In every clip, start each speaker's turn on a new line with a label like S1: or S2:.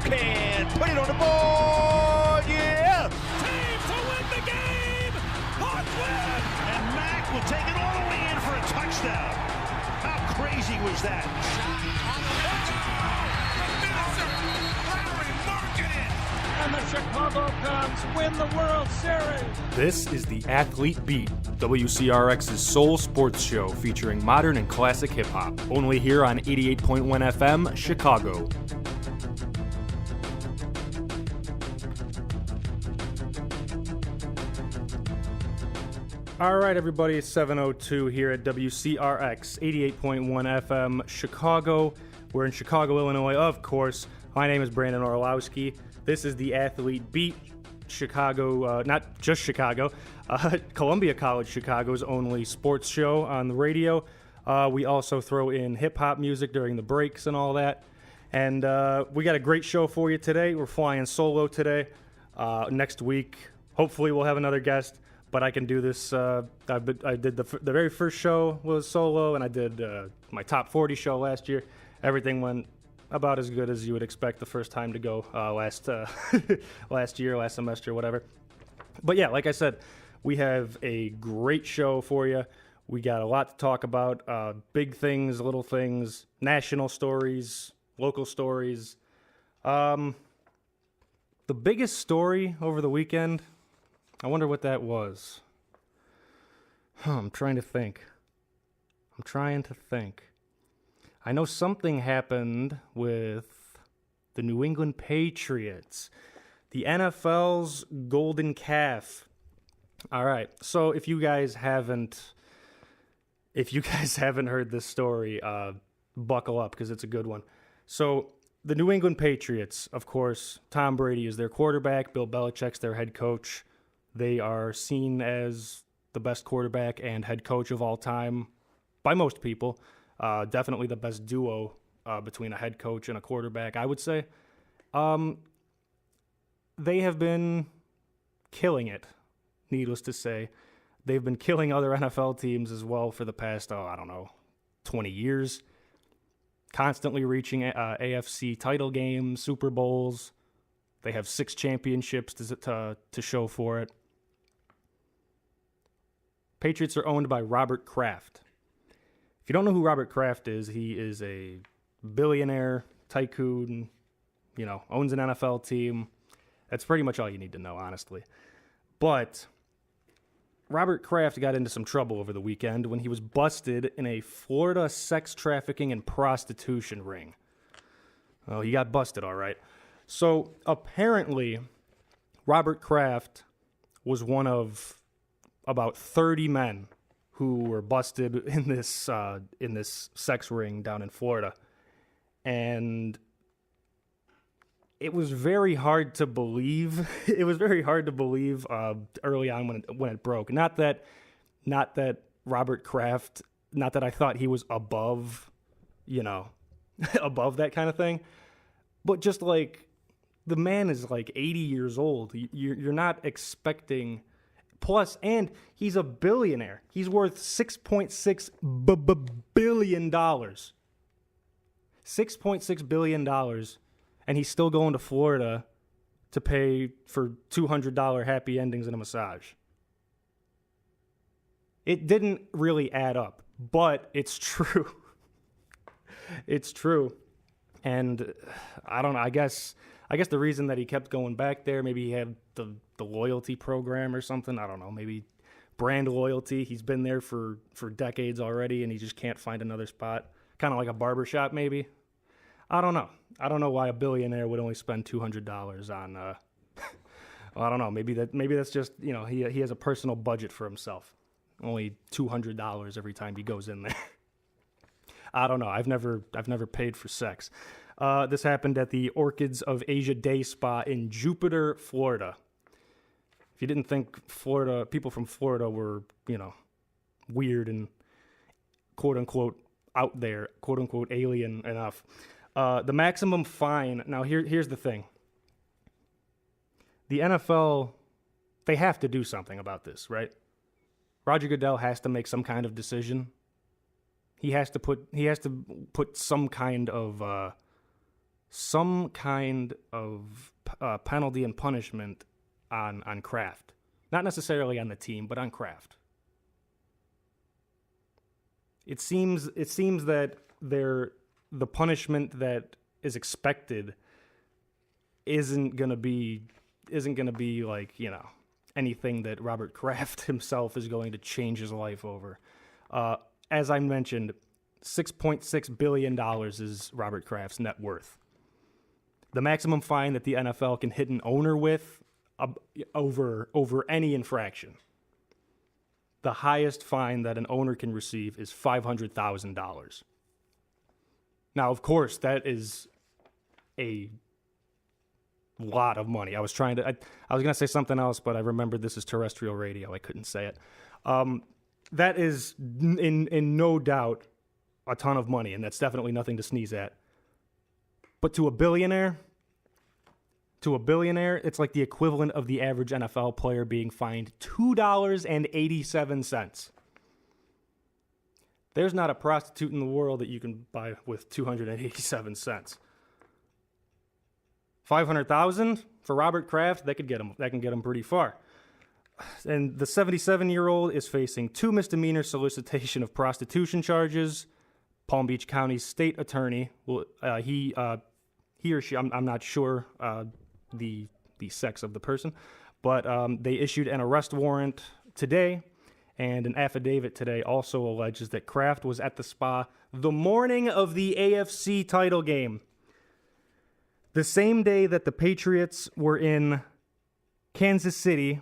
S1: can put it on the board. Yeah.
S2: Team to win the game. Hawks win.
S3: And Mack will take it all the way in for a touchdown. How crazy was that?
S2: And the Chicago Cubs win the World Series.
S4: This is the Athlete Beat, WCRX's sole sports show featuring modern and classic hip-hop, only here on 88.1 FM, Chicago. All right, everybody, it's 7:02 here at WCRX 88.1 FM, Chicago. We're in Chicago, Illinois, of course. My name is Brandon Orlowski. This is the Athlete Beat, Chicago, not just Chicago, Columbia College Chicago's only sports show on the radio. We also throw in hip-hop music during the breaks and all that. And we got a great show for you today. We're flying solo today. Next week, hopefully we'll have another guest, but I can do this. I did the very first show was solo, and I did my top 40 show last year. Everything went about as good as you would expect the first time to go last year, last semester, whatever. But yeah, like I said, we have a great show for you. We got a lot to talk about, big things, little things, national stories, local stories. The biggest story over the weekend, I wonder what that was. I'm trying to think. I know something happened with the New England Patriots, the NFL's golden calf. All right, so if you guys haven't heard this story, buckle up because it's a good one. So the New England Patriots, of course, Tom Brady is their quarterback, Bill Belichick's their head coach. They are seen as the best quarterback and head coach of all time by most people. Definitely the best duo between a head coach and a quarterback, I would say. They have been killing it, needless to say. They've been killing other NFL teams as well for the past, 20 years. Constantly reaching AFC title games, Super Bowls. They have 6 championships to show for it. Patriots are owned by Robert Kraft. If you don't know who Robert Kraft is, he is a billionaire tycoon, owns an NFL team. That's pretty much all you need to know, honestly. But Robert Kraft got into some trouble over the weekend when he was busted in a Florida sex trafficking and prostitution ring. Oh, he got busted, all right. So apparently, Robert Kraft was one of about 30 men who were busted in this sex ring down in Florida. And it was very hard to believe. It was very hard to believe early on when it broke. Not that Robert Kraft, not that I thought he was above, above that kind of thing, but just like the man is like 80 years old. You're not expecting. Plus, and he's a billionaire. He's worth $6.6 billion. $6.6 billion. And he's still going to Florida to pay for $200 happy endings and a massage. It didn't really add up, but it's true. It's true. And I don't know, I guess the reason that he kept going back there, maybe he had the loyalty program or something. I don't know, maybe brand loyalty. He's been there for decades already, and he just can't find another spot. Kind of like a barbershop, maybe. I don't know. I don't know why a billionaire would only spend $200 on. Well, I don't know. Maybe that's just he has a personal budget for himself. Only $200 every time he goes in there. I don't know. I've never paid for sex. This happened at the Orchids of Asia Day Spa in Jupiter, Florida. If you didn't think people from Florida were, weird and quote unquote out there, quote unquote alien enough, the maximum fine. Now here's the thing. The NFL, they have to do something about this, right? Roger Goodell has to make some kind of decision. He has to put some kind of some kind of penalty and punishment on Kraft. Not necessarily on the team, but on Kraft. It seems that the punishment that is expected isn't gonna be like, anything that Robert Kraft himself is going to change his life over. As I mentioned, $6.6 billion is Robert Kraft's net worth. The maximum fine that the NFL can hit an owner with over any infraction. The highest fine that an owner can receive is $500,000. Now, of course, that is a lot of money. I was going to say something else, but I remembered this is terrestrial radio. I couldn't say it. That is, in no doubt, a ton of money, and that's definitely nothing to sneeze at. But to a billionaire, it's like the equivalent of the average NFL player being fined $2.87. There's not a prostitute in the world that you can buy with 287 cents. $500,000 for Robert Kraft, that can get him pretty far. And the 77-year-old is facing 2 misdemeanor solicitation of prostitution charges. Palm Beach County's state attorney he or she, I'm not sure the sex of the person, but they issued an arrest warrant today, and an affidavit today also alleges that Kraft was at the spa the morning of the AFC title game. The same day that the Patriots were in Kansas City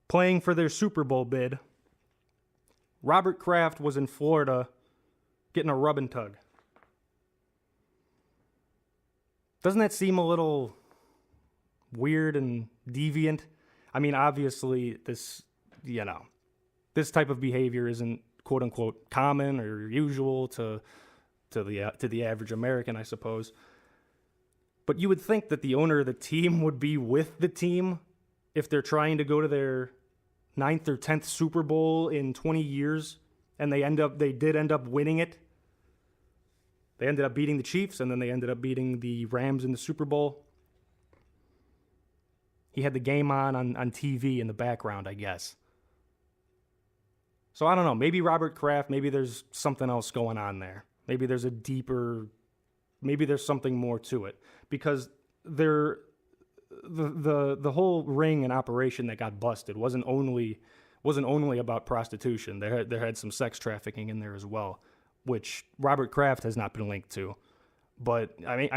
S4: playing for their Super Bowl bid, Robert Kraft was in Florida getting a rub and tug. Doesn't that seem a little weird and deviant? I mean, obviously, this type of behavior isn't quote unquote common or usual to the average American, I suppose. But you would think that the owner of the team would be with the team if they're trying to go to their 9th or 10th Super Bowl in 20 years, and they did end up winning it. They ended up beating the Chiefs, and then they ended up beating the Rams in the Super Bowl. He had the game on TV in the background, I guess. So I don't know. Maybe Robert Kraft, maybe there's something else going on there. Maybe there's something more to it. Because the whole ring and operation that got busted wasn't only about prostitution. There had some sex trafficking in there as well, which Robert Kraft has not been linked to. But I mean,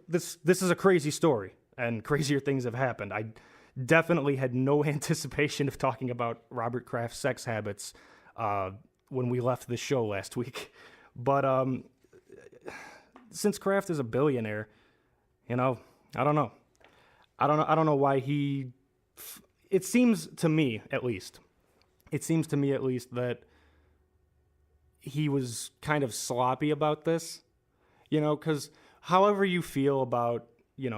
S4: this is a crazy story, and crazier things have happened. I definitely had no anticipation of talking about Robert Kraft's sex habits when we left the show last week. But since Kraft is a billionaire, I don't know. I don't know why he. It seems to me, at least, that he was kind of sloppy about this. Because however you feel about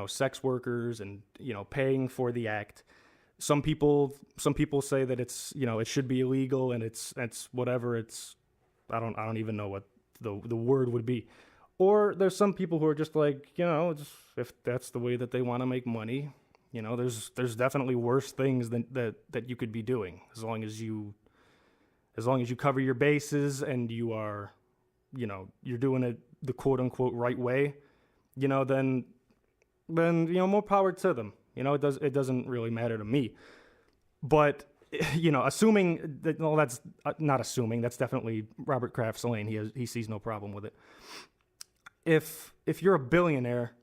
S4: sex workers and paying for the act, some people say that it's it should be illegal and it's whatever. I don't even know what the word would be. Or there's some people who are just like, if that's the way that they want to make money, there's definitely worse things than that you could be doing as long as you cover your bases and you are, you're doing it the quote unquote right way, then more power to them. It doesn't really matter to me. But assuming that, well, that's not assuming. That's definitely Robert Kraft's lane. He sees no problem with it. If you're a billionaire,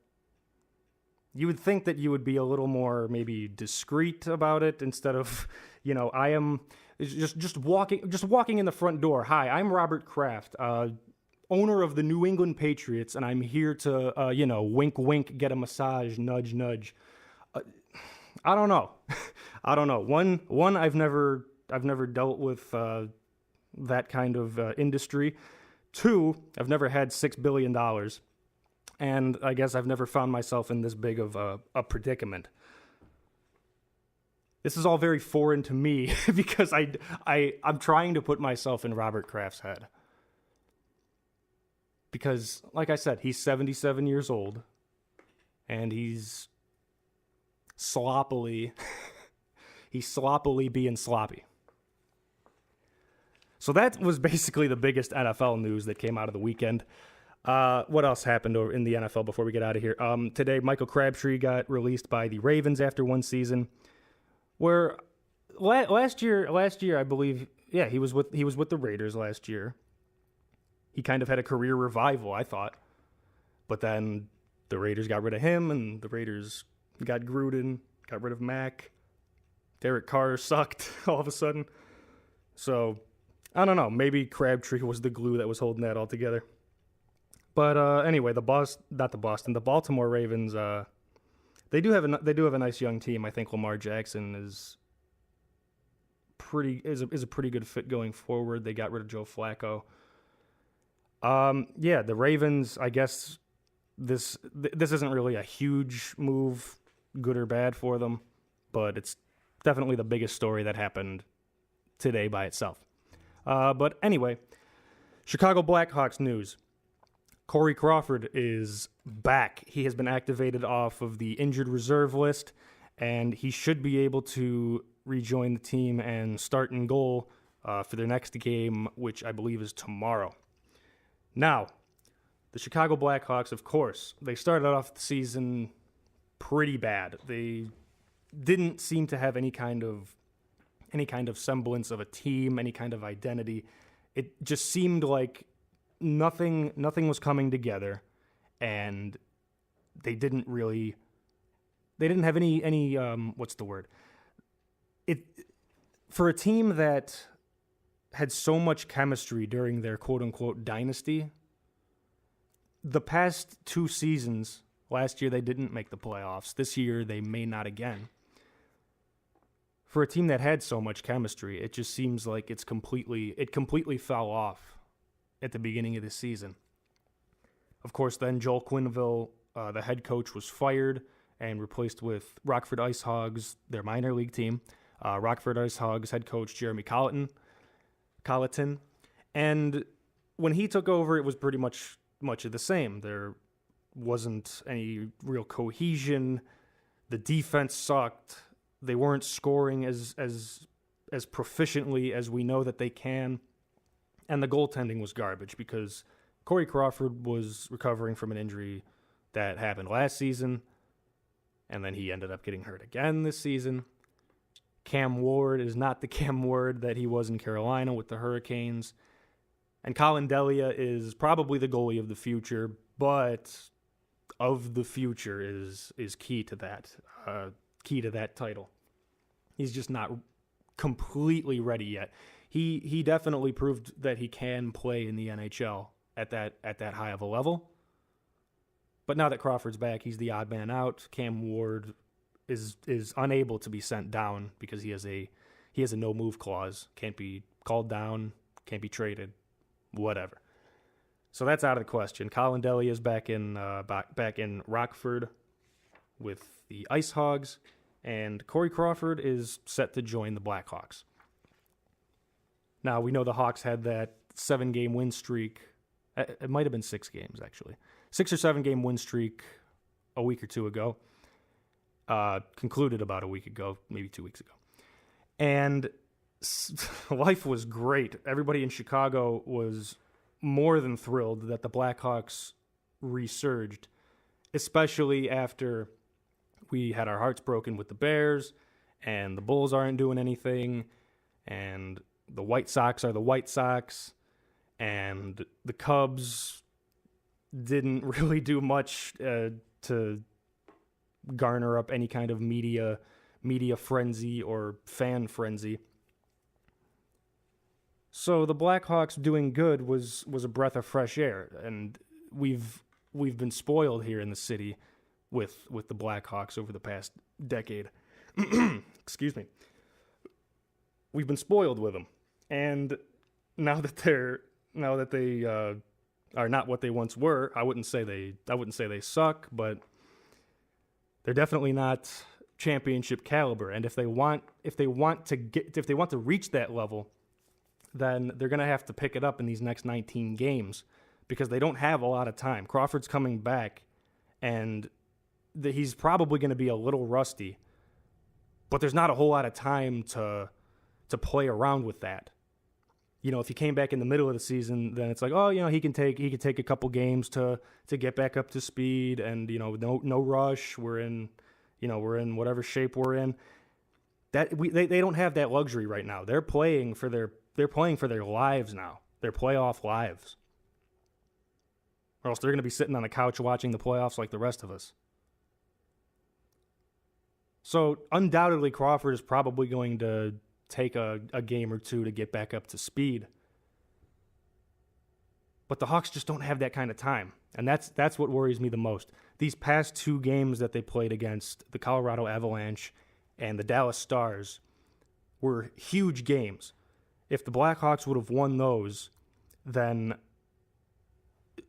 S4: you would think that you would be a little more maybe discreet about it instead of, I am just walking in the front door. Hi, I'm Robert Kraft, owner of the New England Patriots, and I'm here to, wink, wink, get a massage, nudge, nudge. I don't know. One, I've never dealt with that kind of industry. 2, I've never had $6 billion, and I guess I've never found myself in this big of a predicament. This is all very foreign to me because I'm trying to put myself in Robert Kraft's head. because, like I said, he's 77 years old, and he's sloppily being sloppy. So that was basically the biggest NFL news that came out of the weekend. What else happened in the NFL before we get out of here? Today, Michael Crabtree got released by the Ravens after one season. Where last year, I believe, yeah, he was with the Raiders last year. He kind of had a career revival, I thought. But then the Raiders got rid of him, and the Raiders got Gruden, got rid of Mack. Derek Carr sucked all of a sudden. So, I don't know. Maybe Crabtree was the glue that was holding that all together. But anyway, the Baltimore Ravens, they do have a nice young team. I think Lamar Jackson is a pretty good fit going forward. They got rid of Joe Flacco. Yeah, the Ravens, I guess this isn't really a huge move, good or bad for them, but it's definitely the biggest story that happened today by itself. But anyway, Chicago Blackhawks news. Corey Crawford is back. He has been activated off of the injured reserve list, and he should be able to rejoin the team and start in goal for their next game, which I believe is tomorrow. Now, the Chicago Blackhawks, of course, they started off the season pretty bad. They didn't seem to have any kind of semblance of a team, any kind of identity. It just seemed like nothing was coming together, and they didn't have any what's the word? For a team that had so much chemistry during their quote-unquote dynasty, the past two seasons, last year they didn't make the playoffs. This year they may not again. For a team that had so much chemistry, it just seems like it completely fell off at the beginning of the season. Of course, then Joel Quenneville, the head coach, was fired and replaced with Rockford Ice Hogs, their minor league team. Rockford Ice Hogs head coach Jeremy Colleton. And when he took over, it was pretty much of the same. There wasn't any real cohesion. The defense sucked. They weren't scoring as proficiently as we know that they can. And the goaltending was garbage because Corey Crawford was recovering from an injury that happened last season, and then he ended up getting hurt again this season. Cam Ward is not the Cam Ward that he was in Carolina with the Hurricanes. And Colin Delia is probably the goalie of the future, but of the future is key to that title. He's just not completely ready yet. He definitely proved that he can play in the NHL at that high of a level. But now that Crawford's back, he's the odd man out. Cam Ward is unable to be sent down because he has a no move clause. Can't be called down, can't be traded, whatever. So that's out of the question. Colin Delia is back in Rockford with the Ice Hogs, and Corey Crawford is set to join the Blackhawks. Now, we know the Hawks had that 7-game win streak. It might have been 6 games, actually. 6 or 7-game win streak a week or two ago. Concluded about a week ago, maybe 2 weeks ago. And life was great. Everybody in Chicago was more than thrilled that the Blackhawks resurged, especially after we had our hearts broken with the Bears, and the Bulls aren't doing anything, and the White Sox are the White Sox, and the Cubs didn't really do much to garner up any kind of media frenzy or fan frenzy. So the Blackhawks doing good was a breath of fresh air, and we've been spoiled here in the city with the Blackhawks over the past decade. Excuse me. We've been spoiled with them, and now that they are not what they once were, I wouldn't say they suck, but they're definitely not championship caliber. And if they want to reach that level, then they're going to have to pick it up in these next 19 games because they don't have a lot of time. Crawford's coming back, and he's probably going to be a little rusty, but there's not a whole lot of time to play around with that. If he came back in the middle of the season, then it's like, he can take a couple games to get back up to speed, and no rush. We're in whatever shape we're in. They don't have that luxury right now. They're playing for their lives now. Their playoff lives. Or else they're going to be sitting on the couch watching the playoffs like the rest of us. So undoubtedly Crawford is probably going to take a game or two to get back up to speed. But the Hawks just don't have that kind of time. And that's what worries me the most. These past 2 games that they played against the Colorado Avalanche and the Dallas Stars were huge games. If the Blackhawks would have won those, then,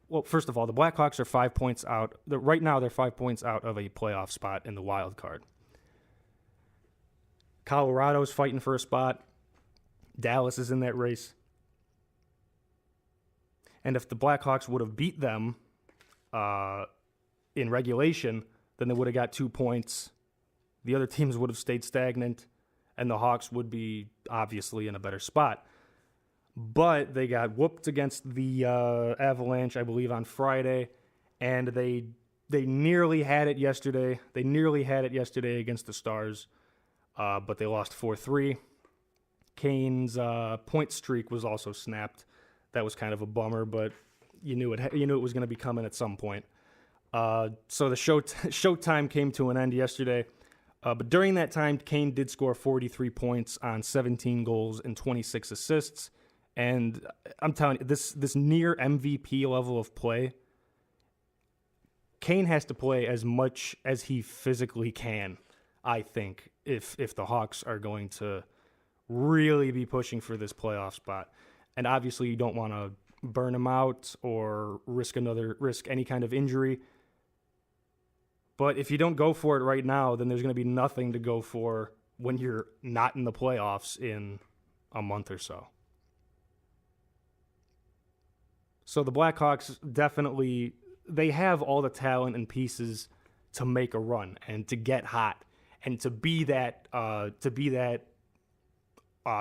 S4: well, first of all, the Blackhawks are 5 points out. Right now, they're 5 points out of a playoff spot in the wild card. Colorado's fighting for a spot. Dallas is in that race. And if the Blackhawks would have beat them in regulation, then they would have got 2 points. The other teams would have stayed stagnant, and the Hawks would be obviously in a better spot. But they got whooped against the Avalanche, I believe, on Friday, and they nearly had it yesterday. They nearly had it yesterday against the Stars, but they lost 4-3. Kane's point streak was also snapped. That was kind of a bummer, but you knew it was going to be coming at some point. So the showtime came to an end yesterday. But during that time, Kane did score 43 points on 17 goals and 26 assists. And I'm telling you, this near MVP level of play, Kane has to play as much as he physically can, I think, if the Hawks are going to really be pushing for this playoff spot. And obviously you don't want to burn him out or risk any kind of injury. But if you don't go for it right now, then there's going to be nothing to go for when you're not in the playoffs in a month or so. So the Blackhawks definitely, they have all the talent and pieces to make a run and to get hot and to be that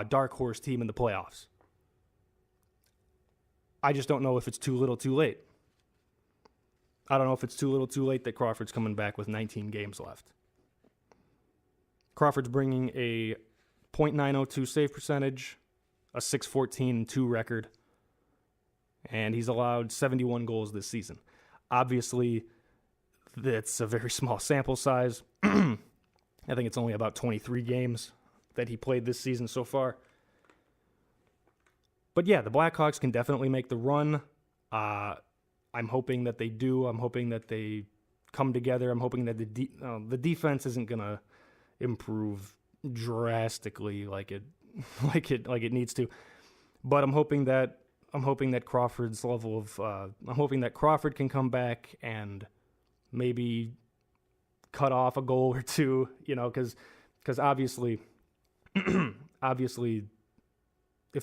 S4: dark horse team in the playoffs. I just don't know if it's too little too late. I don't know if it's too little too late that Crawford's coming back with 19 games left. Crawford's bringing a .902 save percentage, a .614-2 record, and he's allowed 71 goals this season. Obviously, that's a very small sample size. I think it's only about 23 games that he played this season so far. But yeah, the Blackhawks can definitely make the run. I'm hoping that they do. I'm hoping that they come together. I'm hoping that the defense isn't gonna improve drastically like it needs to. But I'm hoping that Crawford's level of I'm hoping that Crawford can come back and maybe cut off a goal or two. Because obviously if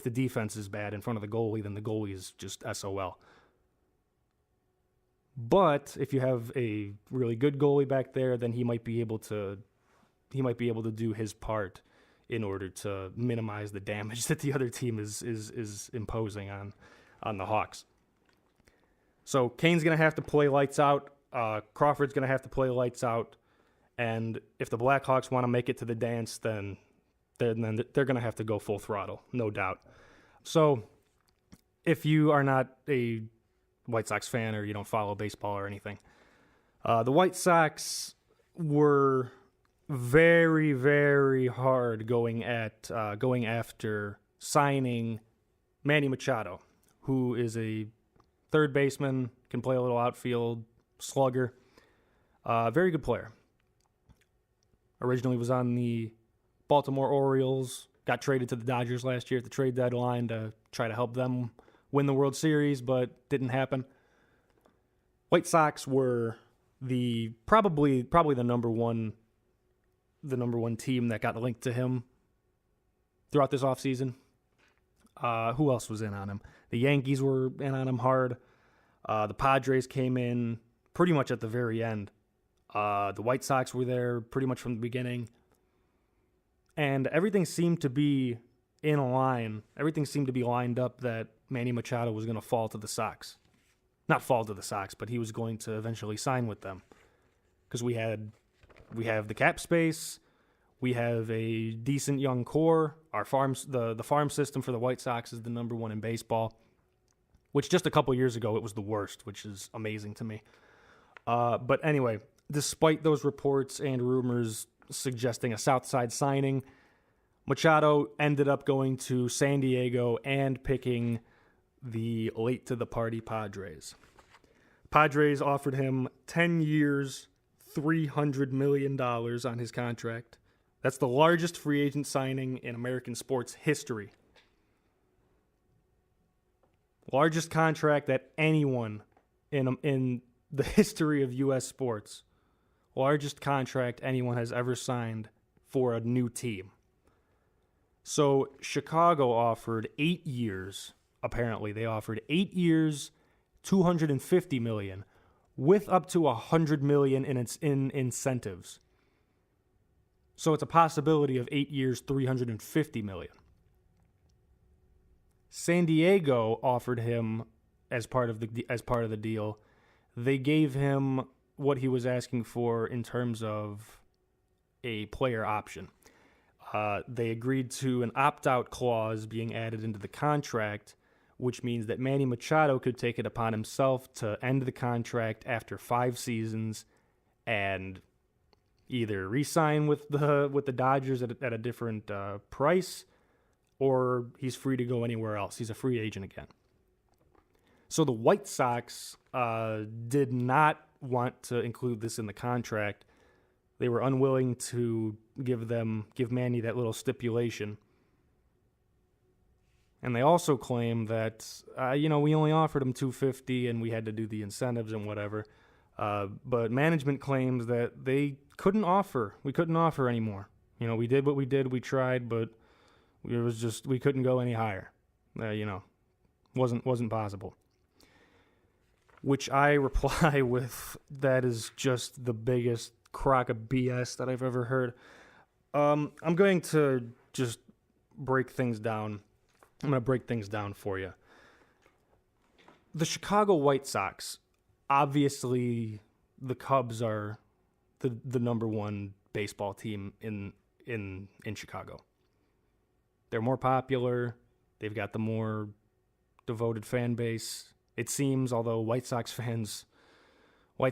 S4: the defense is bad in front of the goalie, then the goalie is just SOL. But if you have a really good goalie back there, then he might be able to do his part in order to minimize the damage that the other team is imposing on the Hawks. So Kane's going to have to play lights out. Crawford's going to have to play lights out. And if the Blackhawks want to make it to the dance, then they're going to have to go full throttle, no doubt. So if you are not a White Sox fan or you don't follow baseball or anything, the White Sox were very, very hard going after signing Manny Machado, who is a third baseman, can play a little outfield, slugger, very good player. Originally was on the Baltimore Orioles, got traded to the Dodgers last year at the trade deadline to try to help them win the World Series, but didn't happen. White Sox were probably the number one team that got linked to him throughout this offseason. Who else was in on him? The Yankees were in on him hard. The Padres came in pretty much at the very end. The White Sox were there pretty much from the beginning. And everything seemed to be in a line. Everything seemed to be lined up that Manny Machado was going to fall to the Sox. Not fall to the Sox, but he was going to eventually sign with them. Because we have the cap space. We have a decent young core. Our the farm system for the White Sox is the number one in baseball, which just a couple years ago it was the worst, which is amazing to me. But anyway, despite those reports and rumors suggesting a Southside signing, Machado ended up going to San Diego and picking the late-to-the-party Padres. Padres offered him 10 years, $300 million on his contract. That's the largest free agent signing in American sports history. Largest contract that anyone in the history of U.S. sports, largest contract anyone has ever signed for a new team. So Chicago offered 8 years. Apparently, they offered 8 years, $250 million, with up to $100 million in incentives. So it's a possibility of 8 years, $350 million. San Diego offered him as part of the deal. They gave him what he was asking for in terms of a player option. They agreed to an opt-out clause being added into the contract, which means that Manny Machado could take it upon himself to end the contract after 5 seasons and either re-sign with the Dodgers at a different price, or he's free to go anywhere else. He's a free agent again. So the White Sox did not want to include this in the contract. They were unwilling to give Manny that little stipulation. And they also claim that we only offered him $250 and we had to do the incentives and whatever. But management claims that they couldn't offer. We couldn't offer anymore. We did what we did. We tried, but we couldn't go any higher. Wasn't possible. Which I reply with, that is just the biggest crock of BS that I've ever heard. I'm going to just break things down. I'm going to break things down for you. The Chicago White Sox, obviously the Cubs are the number one baseball team in Chicago. They're more popular. They've got the more devoted fan base, it seems, although White Sox fans, I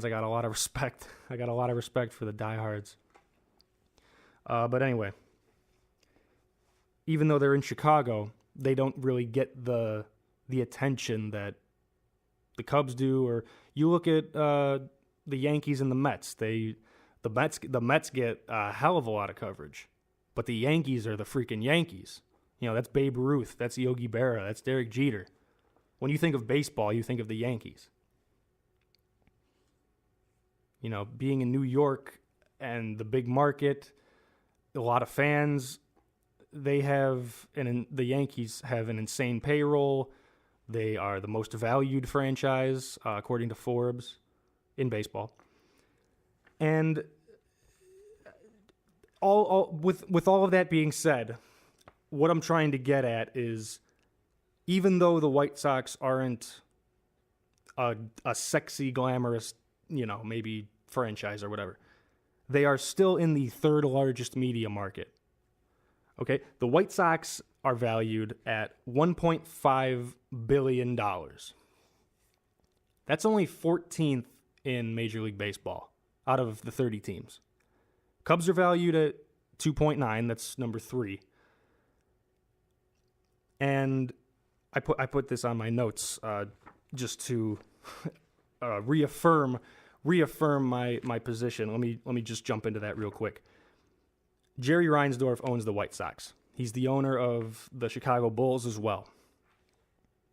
S4: got a lot of respect. I got a lot of respect for the diehards. But anyway, even though they're in Chicago, they don't really get the attention that the Cubs do. Or you look at the Yankees and the Mets. The Mets get a hell of a lot of coverage, but the Yankees are the freaking Yankees. That's Babe Ruth, that's Yogi Berra, that's Derek Jeter. When you think of baseball, you think of the Yankees. Being in New York and the big market, a lot of fans, the Yankees have an insane payroll. They are the most valued franchise, according to Forbes, in baseball. And with all of that being said, what I'm trying to get at is, even though the White Sox aren't a sexy, glamorous, maybe franchise or whatever, they are still in the third largest media market. Okay? The White Sox are valued at $1.5 billion. That's only 14th in Major League Baseball out of the 30 teams. Cubs are valued at 2.9. That's number 3. And I put this on my notes just to reaffirm my position. Let me just jump into that real quick. Jerry Reinsdorf owns the White Sox. He's the owner of the Chicago Bulls as well.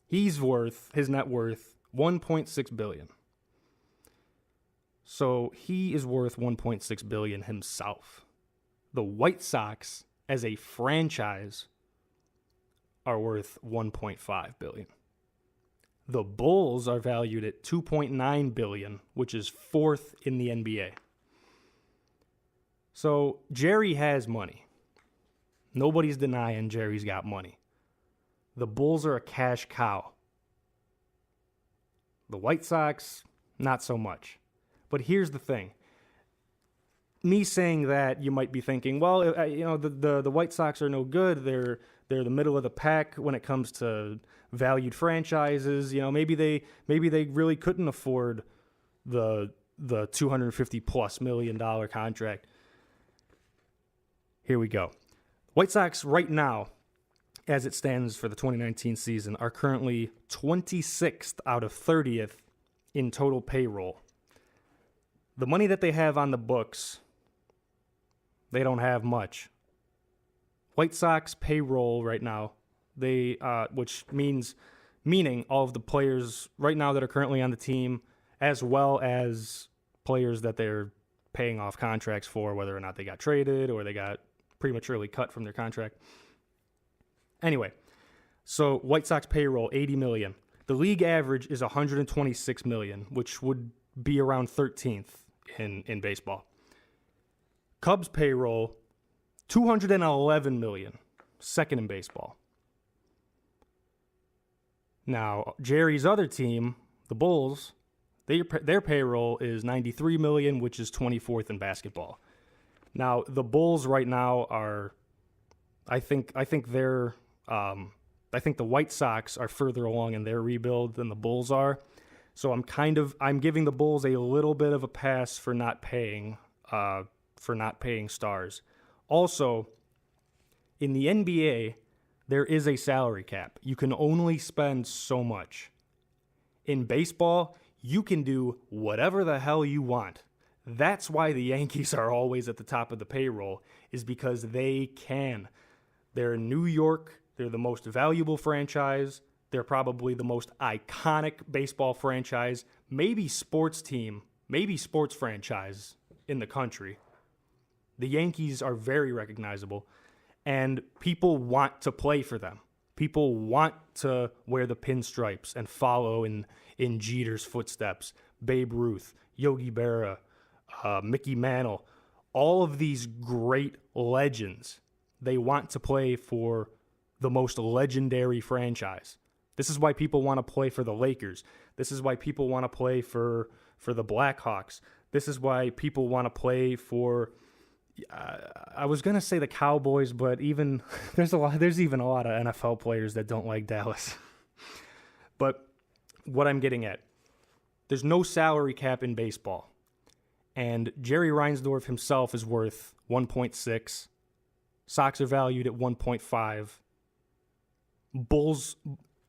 S4: His net worth $1.6 billion. So he is worth $1.6 billion himself. The White Sox, as a franchise, are worth $1.5 billion. The Bulls are valued at $2.9 billion, which is fourth in the NBA. So Jerry has money. Nobody's denying Jerry's got money. The Bulls are a cash cow. The White Sox, not so much. But here's the thing. Me saying that, you might be thinking, well, the White Sox are no good. They're the middle of the pack when it comes to valued franchises. Maybe they really couldn't afford the $250+ million contract. Here we go. White Sox right now, as it stands for the 2019 season, are currently 26th out of 30th in total payroll. The money that they have on the books, they don't have much. White Sox payroll right now, meaning all of the players right now that are currently on the team, as well as players that they're paying off contracts for, whether or not they got traded or they got prematurely cut from their contract. Anyway, so White Sox payroll, $80 million. The league average is $126 million, which would be around 13th in baseball. Cubs payroll, $211 million, second in baseball. Now, Jerry's other team, the Bulls, their payroll is $93 million, which is 24th in basketball. Now, the Bulls right now are, I think the White Sox are further along in their rebuild than the Bulls are. So I'm giving the Bulls a little bit of a pass for not paying stars. Also, in the NBA, there is a salary cap. You can only spend so much. In baseball, you can do whatever the hell you want. That's why the Yankees are always at the top of the payroll, is because they can. They're in New York. They're the most valuable franchise. They're probably the most iconic baseball franchise, maybe sports team, maybe sports franchise in the country. The Yankees are very recognizable, and people want to play for them. People want to wear the pinstripes and follow in Jeter's footsteps. Babe Ruth, Yogi Berra, Mickey Mantle, all of these great legends. They want to play for the most legendary franchise. This is why people want to play for the Lakers. This is why people want to play for the Blackhawks. This is why people want to play for, I was going to say the Cowboys, but there's even a lot of NFL players that don't like Dallas. But what I'm getting at, there's no salary cap in baseball. And Jerry Reinsdorf himself is worth 1.6. Sox are valued at 1.5.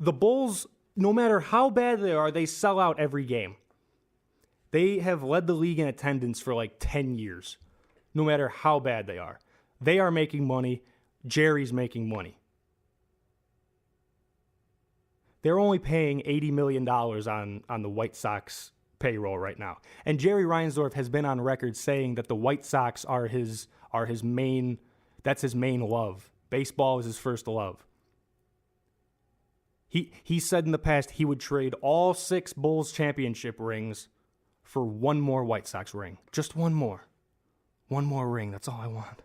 S4: The Bulls, no matter how bad they are, they sell out every game. They have led the league in attendance for like 10 years, no matter how bad they are. They are making money. Jerry's making money. They're only paying $80 million on the White Sox payroll right now. And Jerry Reinsdorf has been on record saying that the White Sox are his main, that's his main love. Baseball is his first love. He said in the past he would trade all 6 Bulls championship rings for one more White Sox ring. Just one more. One more ring. That's all I want.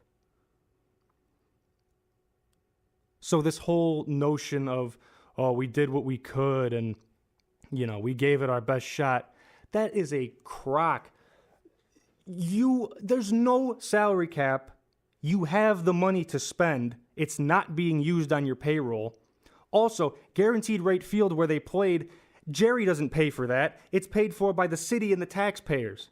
S4: So this whole notion of, we did what we could and, we gave it our best shot, that is a crock. There's no salary cap. You have the money to spend. It's not being used on your payroll. Also, guaranteed rate field where they played, Jerry doesn't pay for that. It's paid for by the city and the taxpayers.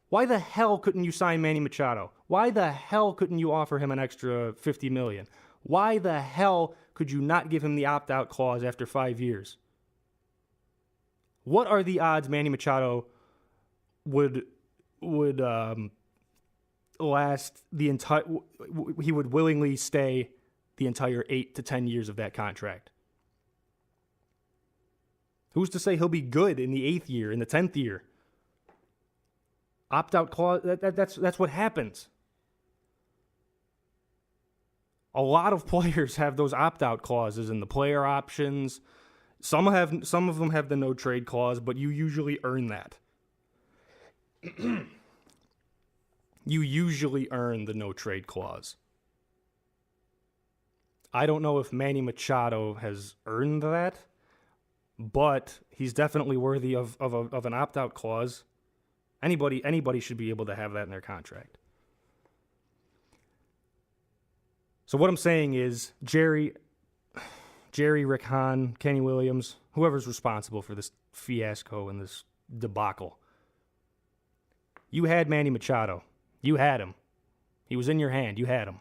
S4: Why the hell couldn't you sign Manny Machado? Why the hell couldn't you offer him an extra $50 million? Why the hell could you not give him the opt-out clause after 5 years? What are the odds Manny Machado would last the entire? He would willingly stay the entire 8 to 10 years of that contract. Who's to say he'll be good in the 8th year, in the 10th year? Opt-out clause, that's what happens. A lot of players have those opt-out clauses in the player options. Some of them have the no trade clause, but you usually earn that. You usually earn the no trade clause. I don't know if Manny Machado has earned that, but he's definitely worthy of an opt-out clause. Anybody should be able to have that in their contract. So what I'm saying is, Jerry, Rick Hahn, Kenny Williams, whoever's responsible for this fiasco and this debacle, you had Manny Machado. You had him. He was in your hand. You had him.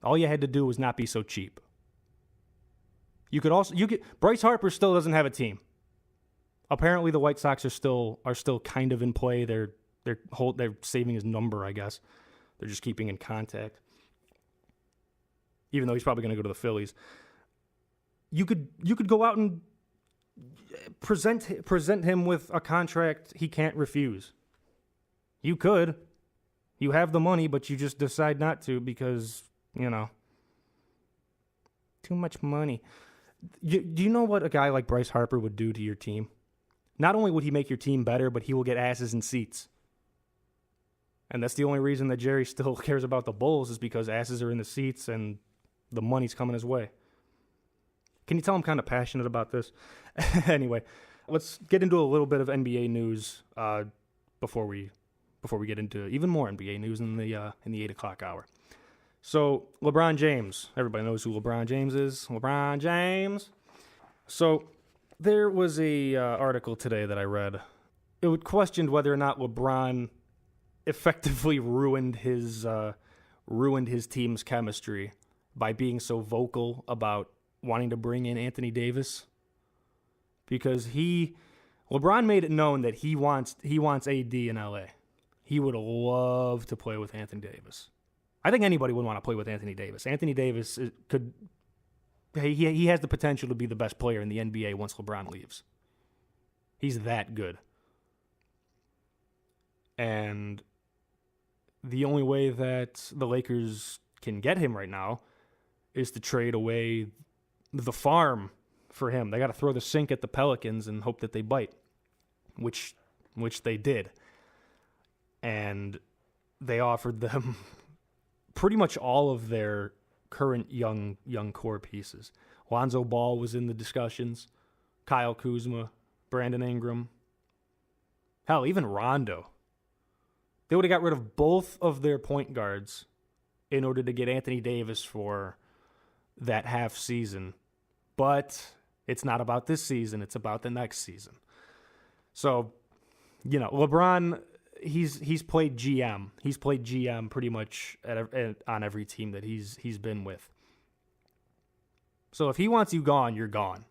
S4: All you had to do was not be so cheap. Bryce Harper still doesn't have a team. Apparently the White Sox are still kind of in play. They're saving his number, I guess. They're just keeping in contact. Even though he's probably going to go to the Phillies. You could go out and present him with a contract he can't refuse. You could. You have the money, but you just decide not to because, too much money. Do you know what a guy like Bryce Harper would do to your team? Not only would he make your team better, but he will get asses in seats. And that's the only reason that Jerry still cares about the Bulls is because asses are in the seats and the money's coming his way. Can you tell I'm kind of passionate about this? Anyway, let's get into a little bit of NBA news before we get into even more NBA news in the 8 o'clock hour. So LeBron James, everybody knows who LeBron James is. LeBron James. So there was a article today that I read. It questioned whether or not LeBron effectively ruined his team's chemistry by being so vocal about wanting to bring in Anthony Davis, because LeBron made it known that he wants AD in LA. He would love to play with Anthony Davis. I think anybody would want to play with Anthony Davis. Anthony Davis he has the potential to be the best player in the NBA once LeBron leaves. He's that good. And the only way that the Lakers can get him right now is to trade away the farm for him. They got to throw the sink at the Pelicans and hope that they bite, which they did. And they offered them pretty much all of their current young core pieces. Lonzo Ball was in the discussions. Kyle Kuzma, Brandon Ingram. Hell, even Rondo. They would have got rid of both of their point guards in order to get Anthony Davis for that half season. But it's not about this season. It's about the next season. So, LeBron, he's played GM. He's played GM pretty much on every team that he's been with. So if he wants you gone, you're gone.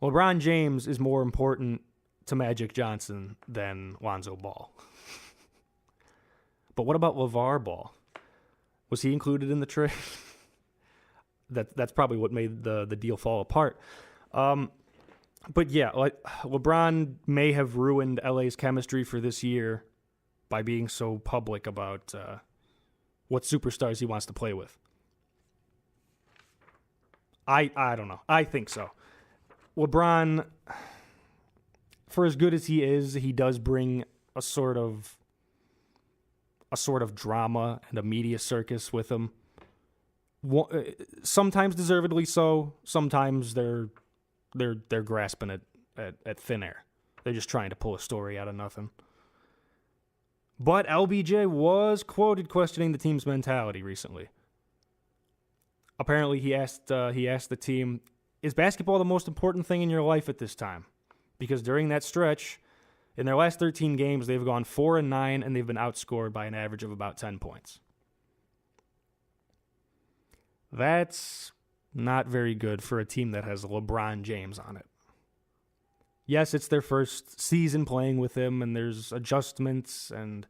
S4: LeBron James is more important to Magic Johnson than Lonzo Ball. But what about LeVar Ball? Was he included in the trade? That's probably what made the deal fall apart. But yeah, LeBron may have ruined LA's chemistry for this year by being so public about what superstars he wants to play with. I don't know. I think so. LeBron, for as good as he is, he does bring a sort of drama and a media circus with him. Sometimes deservedly so. Sometimes they're grasping at thin air. They're just trying to pull a story out of nothing. But LBJ was quoted questioning the team's mentality recently. Apparently, he asked the team, "Is basketball the most important thing in your life at this time?" Because during that stretch, in their last 13 games, they've gone 4-9, and they've been outscored by an average of about 10 points. That's not very good for a team that has LeBron James on it. Yes, it's their first season playing with him, and there's adjustments and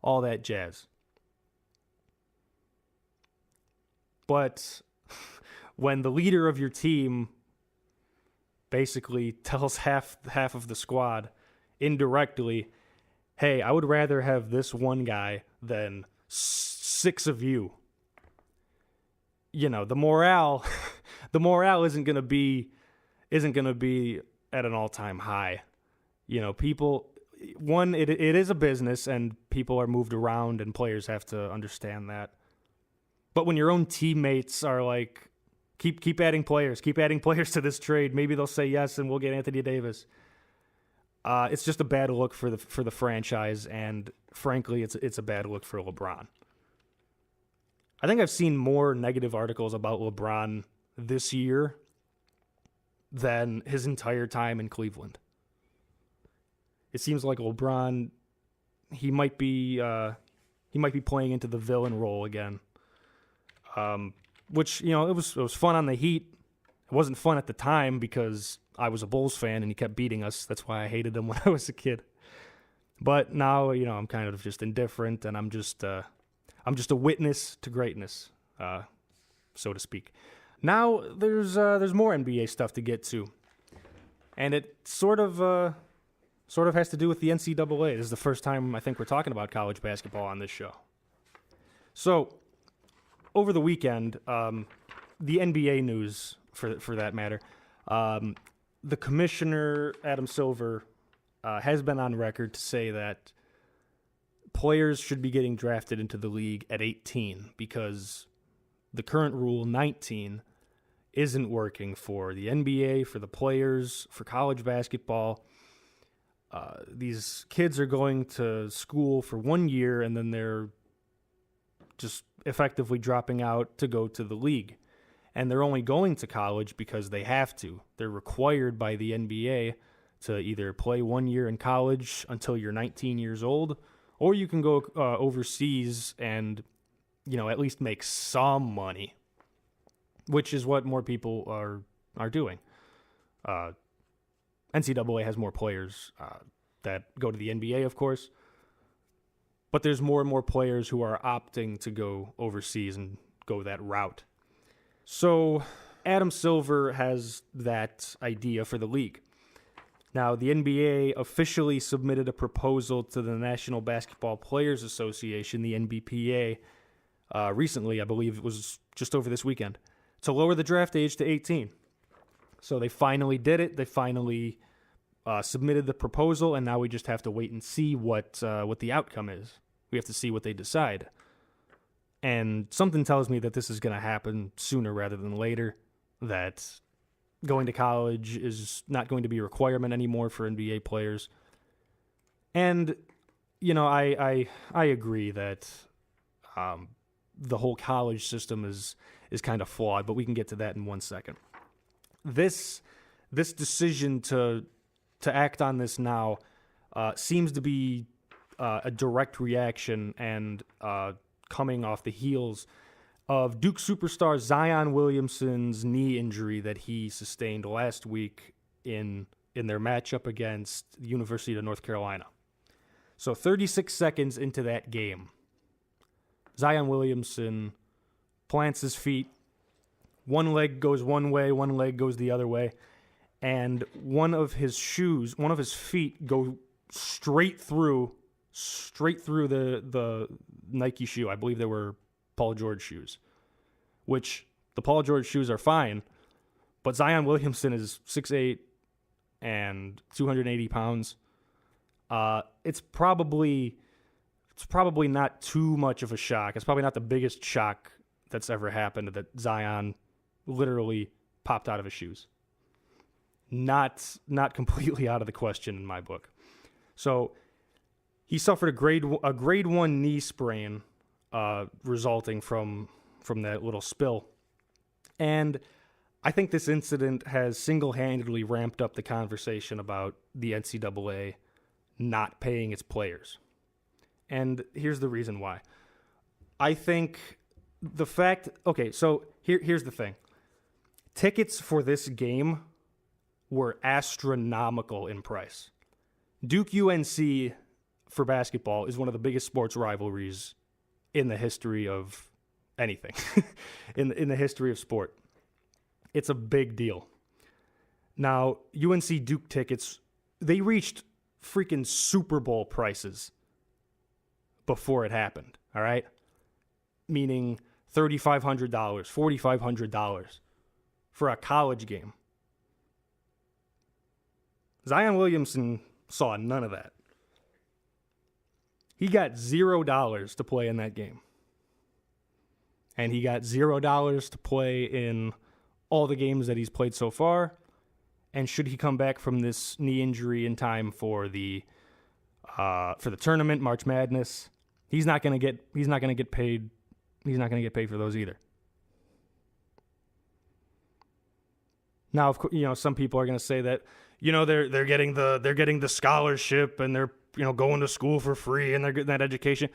S4: all that jazz. But when the leader of your team basically tells half of the squad indirectly, "Hey, I would rather have this one guy than 6 of you," the morale the morale isn't gonna be at an all-time high. People. One, it is a business, and people are moved around, and players have to understand that. But when your own teammates are like, keep adding players to this trade, maybe they'll say yes, and we'll get Anthony Davis. It's just a bad look for the franchise, and frankly, it's a bad look for LeBron. I think I've seen more negative articles about LeBron this year than his entire time in Cleveland. It seems like LeBron, he might be playing into the villain role again. Which, it was fun on the Heat. It wasn't fun at the time because I was a Bulls fan and he kept beating us. That's why I hated him when I was a kid. But now, I'm kind of just indifferent, and I'm just a witness to greatness, so to speak. Now there's more NBA stuff to get to, and it sort of has to do with the NCAA. This is the first time I think we're talking about college basketball on this show. So, over the weekend, the NBA news, for that matter, the commissioner, Adam Silver, has been on record to say that players should be getting drafted into the league at 18 because the current rule, 19, isn't working for the NBA, for the players, for college basketball. These kids are going to school for 1 year, and then they're just effectively dropping out to go to the league. And they're only going to college because they have to. They're required by the NBA to either play 1 year in college until you're 19 years old, or you can go overseas and, at least make some money, which is what more people are doing. NCAA has more players that go to the NBA, of course, but there's more and more players who are opting to go overseas and go that route. So Adam Silver has that idea for the league. Now, the NBA officially submitted a proposal to the National Basketball Players Association, the NBPA, recently. I believe it was just over this weekend, to lower the draft age to 18. So they finally did it. They finally submitted the proposal, and now we just have to wait and see what the outcome is. We have to see what they decide. And something tells me that this is going to happen sooner rather than later, that going to college is not going to be a requirement anymore for NBA players. And, I agree that the whole college system is kind of flawed, but we can get to that in 1 second. This decision to act on this now seems to be a direct reaction and coming off the heels of Duke superstar Zion Williamson's knee injury that he sustained last week in their matchup against the University of North Carolina. So 36 seconds into that game, Zion Williamson plants his feet. One leg goes one way, one leg goes the other way, and one of his feet go straight through the Nike shoe. I believe they were Paul George shoes, which the Paul George shoes are fine, but Zion Williamson is 6'8" and 280 pounds. It's probably not too much of a shock. It's probably not the biggest shock that's ever happened that Zion literally popped out of his shoes. Not completely out of the question in my book. So he suffered a grade 1 knee sprain resulting from that little spill. And I think this incident has single-handedly ramped up the conversation about the NCAA not paying its players. And here's the reason why. I think the fact... Okay, so here's the thing. Tickets for this game were astronomical in price. Duke-UNC for basketball is one of the biggest sports rivalries in the history of anything, in the history of sport. It's a big deal. Now, UNC Duke tickets, they reached freaking Super Bowl prices before it happened, all right? Meaning $3,500, $4,500 for a college game. Zion Williamson saw none of that. He got $0 to play in that game. And he got $0 to play in all the games that he's played so far. And should he come back from this knee injury in time for the tournament, March Madness, he's not going to get paid. He's not going to get paid for those either. Now, of course, some people are going to say that they're getting the scholarship and they're going to school for free and they're getting that education.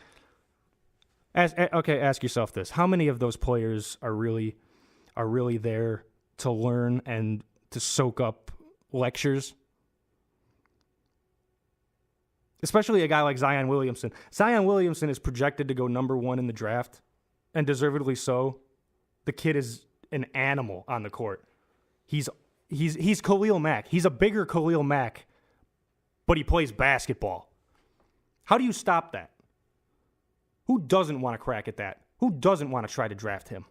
S4: Ask yourself this: how many of those players are really there to learn and to soak up lectures? Especially a guy like Zion Williamson. Zion Williamson is projected to go number 1 in the draft, and deservedly so. The kid is an animal on the court. He's Khalil Mack. He's a bigger Khalil Mack, but he plays basketball. How do you stop that? Who doesn't want to crack at that? Who doesn't want to try to draft him?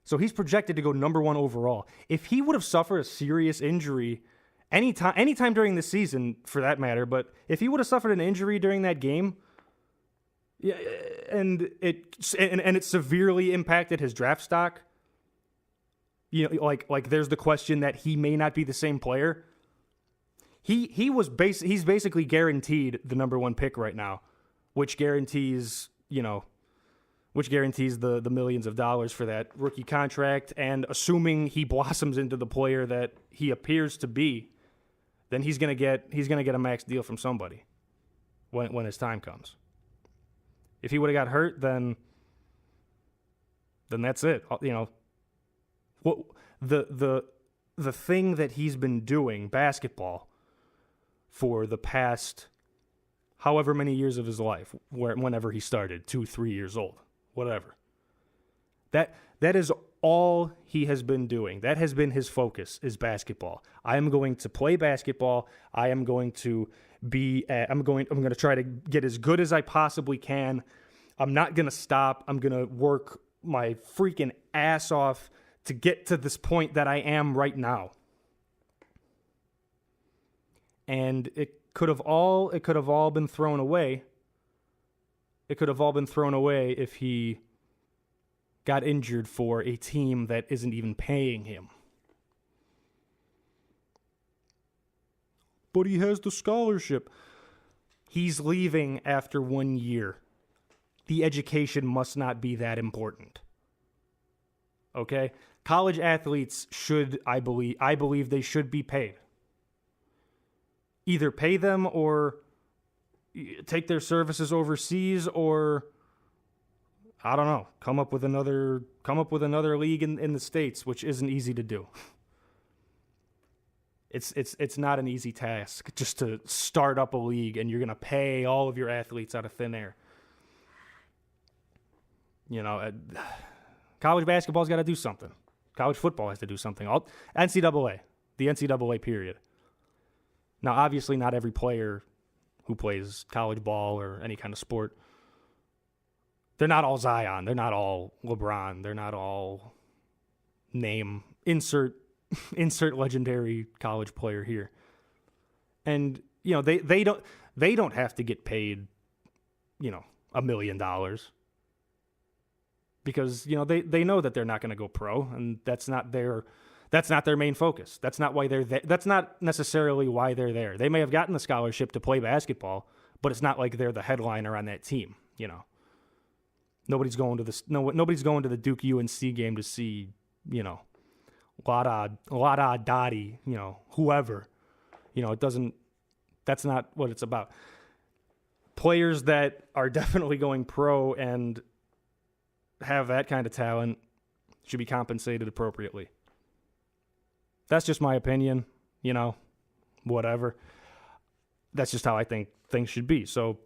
S4: So he's projected to go number 1 overall. If he would have suffered a serious injury anytime during the season, for that matter, but if he would have suffered an injury during that game, yeah, and it severely impacted his draft stock, like there's the question that he may not be the same player. He's basically guaranteed the number 1 pick right now, which guarantees the millions of dollars for that rookie contract. And assuming he blossoms into the player that he appears to be, then he's gonna get a max deal from somebody when his time comes. If he would have got hurt, then that's it. What the thing that he's been doing, basketball, for the past however many years of his life, whenever he started, 2-3 years old, whatever. That is all he has been doing. That has been his focus, is basketball. I am going to play basketball. I am going to I'm going to try to get as good as I possibly can. I'm not going to stop. I'm going to work my freaking ass off to get to this point that I am right now. And it could have all been thrown away. It could have all been thrown away if he got injured for a team that isn't even paying him. But he has the scholarship. He's leaving after 1 year. The education must not be that important. Okay? College athletes I believe they should be paid. Either pay them or take their services overseas, or I don't know, come up with another league in the States, which isn't easy to do. It's not an easy task just to start up a league, and you're going to pay all of your athletes out of thin air. College basketball's got to do something. College football has to do something. The NCAA period. Now, obviously, not every player who plays college ball or any kind of sport, they're not all Zion. They're not all LeBron. They're not all insert legendary college player here. And they don't have to get paid $1 million, because they know that they're not going to go pro, and that's not their main focus. That's not why they're there. That's not necessarily why they're there. They may have gotten the scholarship to play basketball, but it's not like they're the headliner on that team. Nobody's going to the Duke UNC game to see Lada Dottie, whoever. It doesn't. That's not what it's about. Players that are definitely going pro and have that kind of talent should be compensated appropriately. That's just my opinion, whatever. That's just how I think things should be. So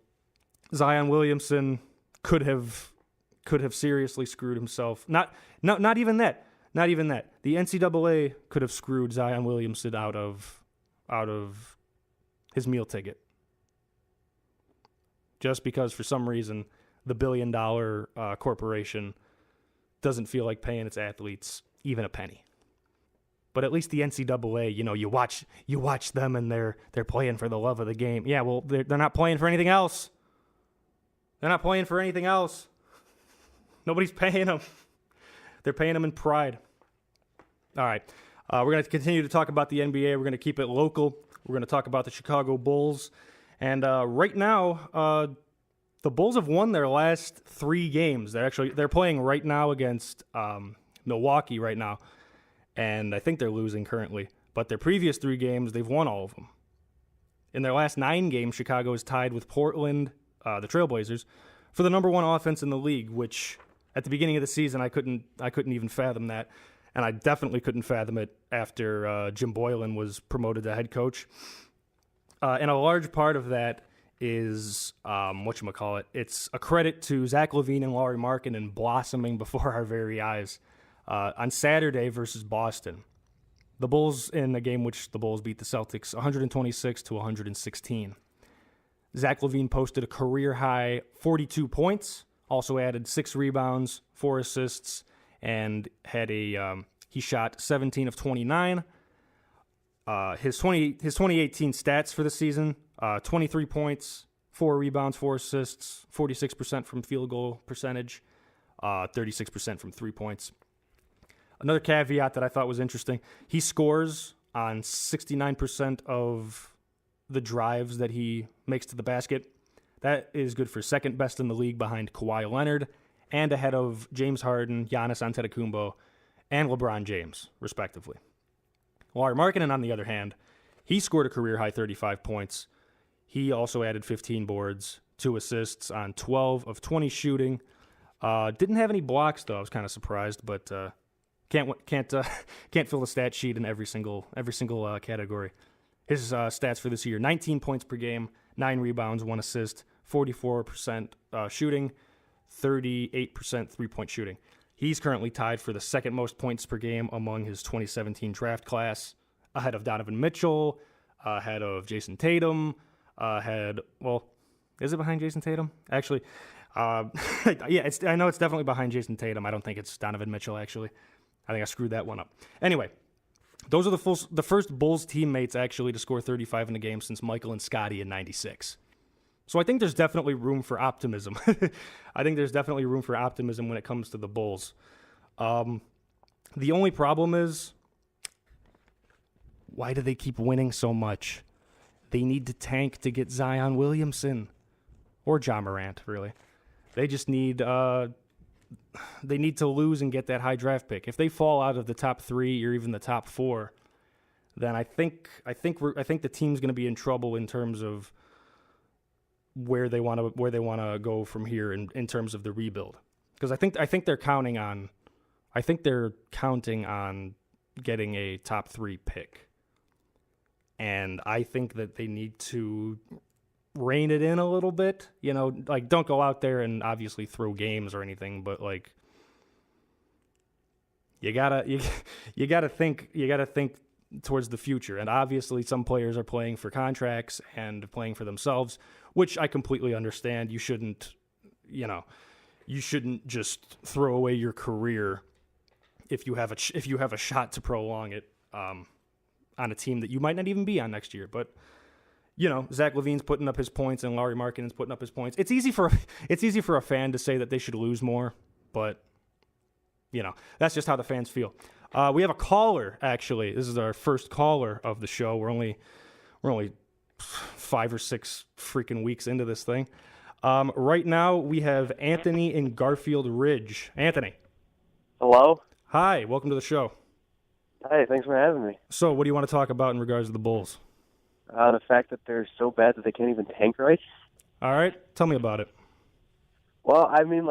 S4: Zion Williamson could have seriously screwed himself. Not even that. Not even that. The NCAA could have screwed Zion Williamson out of his meal ticket. Just because for some reason the $1 billion corporation doesn't feel like paying its athletes even a penny. But at least the NCAA, you watch them and they're playing for the love of the game. Yeah, well, they're not playing for anything else. They're not playing for anything else. Nobody's paying them. They're paying them in pride. All right. We're going to continue to talk about the NBA. We're going to keep it local. We're going to talk about the Chicago Bulls. And right now, the Bulls have won their last 3 games. They're playing right now against Milwaukee right now. And I think they're losing currently. But their previous 3 games, they've won all of them. In their last 9 games, Chicago is tied with Portland, the Trailblazers, for the number 1 offense in the league, which at the beginning of the season I couldn't even fathom that. And I definitely couldn't fathom it after Jim Boylan was promoted to head coach. And a large part of that is, it's a credit to Zach LaVine and Lauri Markkanen blossoming before our very eyes. On Saturday versus Boston, the Bulls, in a game which the Bulls beat the Celtics 126-116. Zach LaVine posted a career-high 42 points, also added 6 rebounds, 4 assists, and had he shot 17 of 29. His 2018 stats for the season, 23 points, 4 rebounds, 4 assists, 46% from field goal percentage, 36% from 3 points. Another caveat that I thought was interesting, he scores on 69% of the drives that he makes to the basket. That is good for second best in the league behind Kawhi Leonard and ahead of James Harden, Giannis Antetokounmpo, and LeBron James, respectively. Lauri Markkanen, on the other hand, he scored a career-high 35 points. He also added 15 boards, 2 assists on 12 of 20 shooting. Didn't have any blocks, though. I was kind of surprised, but can't fill the stat sheet in every single category. His stats for this year: 19 points per game, 9 rebounds, 1 assist, 44% shooting, 38% three-point shooting. He's currently tied for the second most points per game among his 2017 draft class, ahead of Donovan Mitchell, ahead of Jason Tatum, is it behind Jason Tatum? Actually, I know it's definitely behind Jason Tatum. I don't think it's Donovan Mitchell, actually. I think I screwed that one up. Anyway, those are the first Bulls teammates actually to score 35 in a game since Michael and Scotty in 96. So I think there's definitely room for optimism. I think there's definitely room for optimism when it comes to the Bulls. The only problem is, why do they keep winning so much? They need to tank to get Zion Williamson or Ja Morant, really. They just need they need to lose and get that high draft pick. If they fall out of the top 3 or even the top 4, then I think the team's going to be in trouble in terms of where they want to go from here in terms of the rebuild. Because I think they're counting on getting a top 3 pick. And I think that they need to rein it in a little bit, don't go out there and obviously throw games or anything, but you gotta think towards the future. And obviously some players are playing for contracts and playing for themselves, which I completely understand. You shouldn't just throw away your career if you have a shot to prolong it on a team that you might not even be on next year. But Zach LaVine's putting up his points and Lauri Markkanen's putting up his points. It's easy for a fan to say that they should lose more, but that's just how the fans feel. We have a caller, actually. This is our first caller of the show. We're only 5 or 6 freaking weeks into this thing. Right now we have Anthony in Garfield Ridge. Anthony.
S5: Hello.
S4: Hi. Welcome to the show.
S5: Hey, thanks for having me.
S4: So, what do you want to talk about in regards to the Bulls?
S5: The fact that they're so bad that they can't even tank right.
S4: All right, tell me about it.
S5: Well, I mean,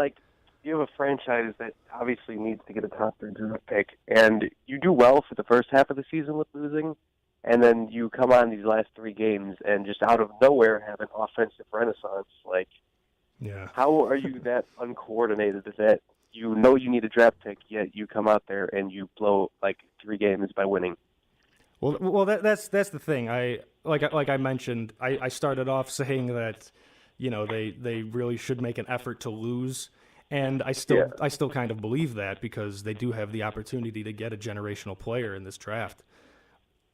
S5: you have a franchise that obviously needs to get a top 3 draft pick, and you do well for the first half of the season with losing, and then you come on these last 3 games and just out of nowhere have an offensive renaissance.
S4: Yeah.
S5: How are you that uncoordinated that you know you need a draft pick, yet you come out there and you blow 3 games by winning?
S4: Well, that's the thing. I mentioned, I started off saying that they really should make an effort to lose, And I still kind of believe that because they do have the opportunity to get a generational player in this draft.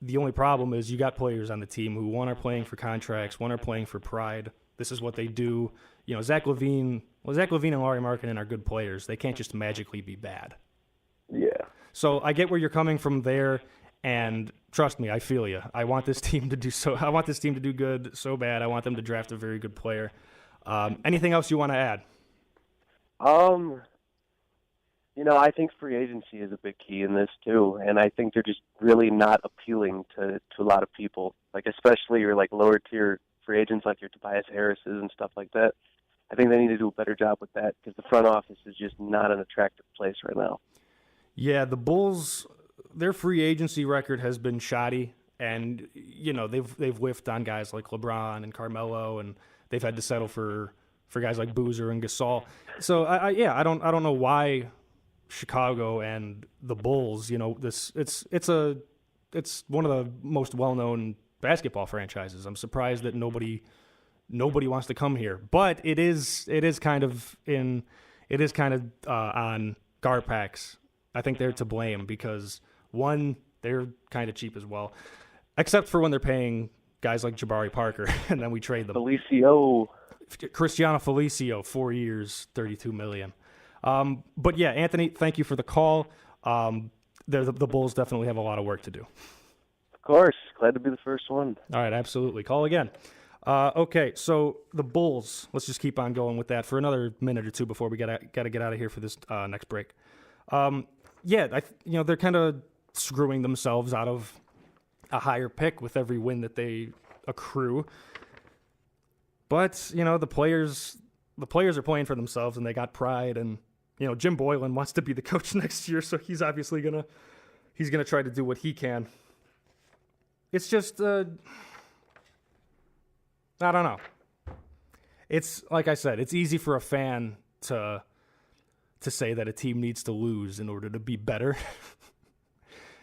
S4: The only problem is you got players on the team who, one, are playing for contracts, one are playing for pride. This is what they do. You know, Zach Levine and Lauri Markkanen are good players. They can't just magically be bad.
S5: Yeah.
S4: So I get where you're coming from there, and trust me, I feel you. I want this team to do good so bad. I want them to draft a very good player. Anything else you want to add?
S5: I think free agency is a big key in this too, and I think they're just really not appealing to a lot of people, like especially your like lower tier free agents like your Tobias Harrises and stuff like that. I think they need to do a better job with that because the front office is just not an attractive place right now.
S4: Yeah, the Bulls, their free agency record has been shoddy, and they've whiffed on guys like LeBron and Carmelo, and they've had to settle for guys like Boozer and Gasol. So I don't know why Chicago and the Bulls, it's one of the most well-known basketball franchises. I'm surprised that nobody wants to come here, but it is kind of on Garpax. I think they're to blame because one, they're kind of cheap as well, except for when they're paying guys like Jabari Parker and then we trade them. Cristiano Felicio, 4 years, $32 million. But yeah, Anthony, thank you for the call. The Bulls definitely have a lot of work to do.
S5: Of course. Glad to be the first one.
S4: All right, absolutely. Call again. Okay, so the Bulls, let's just keep on going with that for another minute or two before we got to get out of here for this next break. They're kind of screwing themselves out of a higher pick with every win that they accrue. But, the players are playing for themselves and they got pride, and Jim Boylan wants to be the coach next year, so he's obviously going to try to do what he can. It's just I don't know. It's like I said, it's easy for a fan to say that a team needs to lose in order to be better.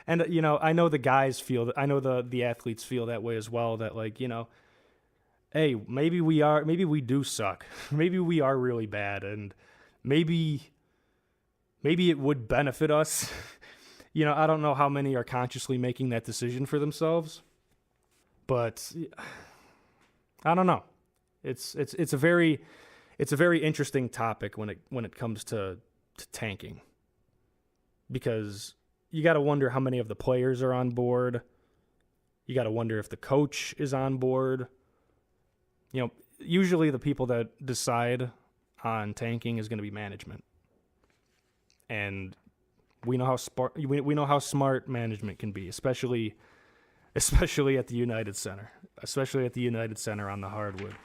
S4: And I know the guys I know the athletes feel that way as well, that hey, maybe we do suck. Maybe we are really bad, and maybe it would benefit us. I don't know how many are consciously making that decision for themselves, but I don't know. It's a very interesting topic when it comes to tanking, because you got to wonder how many of the players are on board. You got to wonder if the coach is on board. Usually the people that decide on tanking is going to be management, and we know how smart management can be, especially at the United Center, on the hardwood.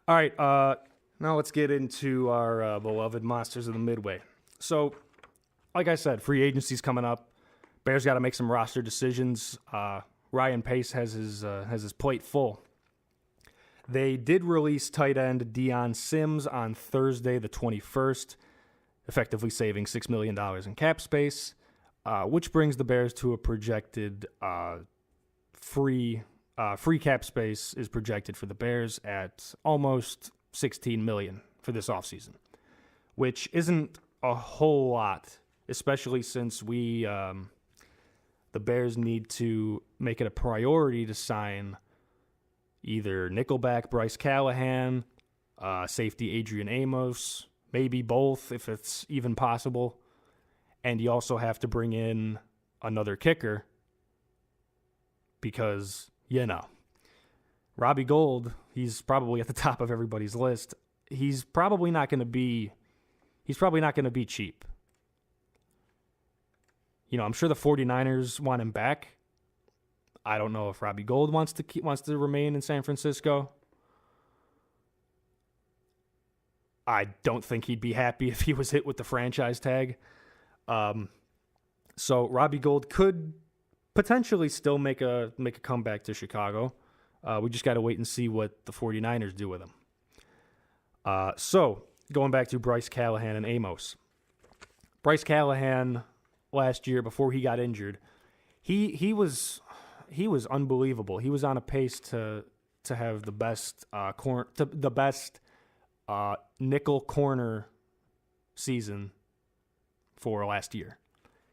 S4: All right, now let's get into our beloved Monsters of the Midway. So, like I said, free agency's coming up. Bears got to make some roster decisions. Ryan Pace has his plate full. They did release tight end Deion Sims on Thursday, the 21st, effectively saving $6 million in cap space, which brings the Bears to a projected free cap space is projected for the Bears at almost $16 million for this offseason, which isn't a whole lot, especially since the Bears need to make it a priority to sign either nickelback Bryce Callahan, safety Adrian Amos, maybe both if it's even possible. And you also have to bring in another kicker because, Robbie Gould, he's probably at the top of everybody's list. He's probably not going to be cheap. I'm sure the 49ers want him back. I don't know if Robbie Gould wants to remain in San Francisco. I don't think he'd be happy if he was hit with the franchise tag. So Robbie Gould could potentially still make a comeback to Chicago. We just got to wait and see what the 49ers do with him. So going back to Bryce Callahan and Amos. Bryce Callahan last year, before he got injured, he was unbelievable. He was on a pace to have the best nickel corner season for last year.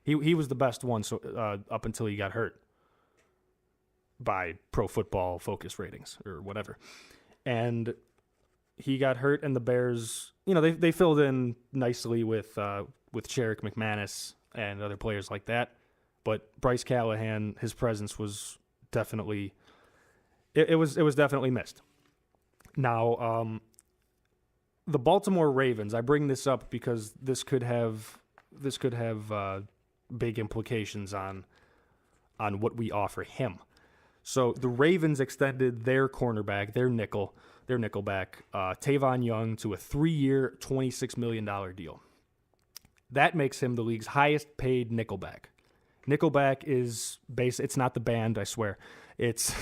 S4: He was the best one up until he got hurt by Pro Football Focus ratings or whatever. And he got hurt, and the Bears, they filled in nicely with Sherrick McManus and other players like that. But Bryce Callahan, his presence was definitely it was definitely missed. Now, the Baltimore Ravens. I bring this up because this could have big implications on what we offer him. So the Ravens extended their cornerback, their nickelback, Tavon Young, to a 3-year, $26 million deal. That makes him the league's highest paid nickelback. Nickelback is it's not the band, I swear. It's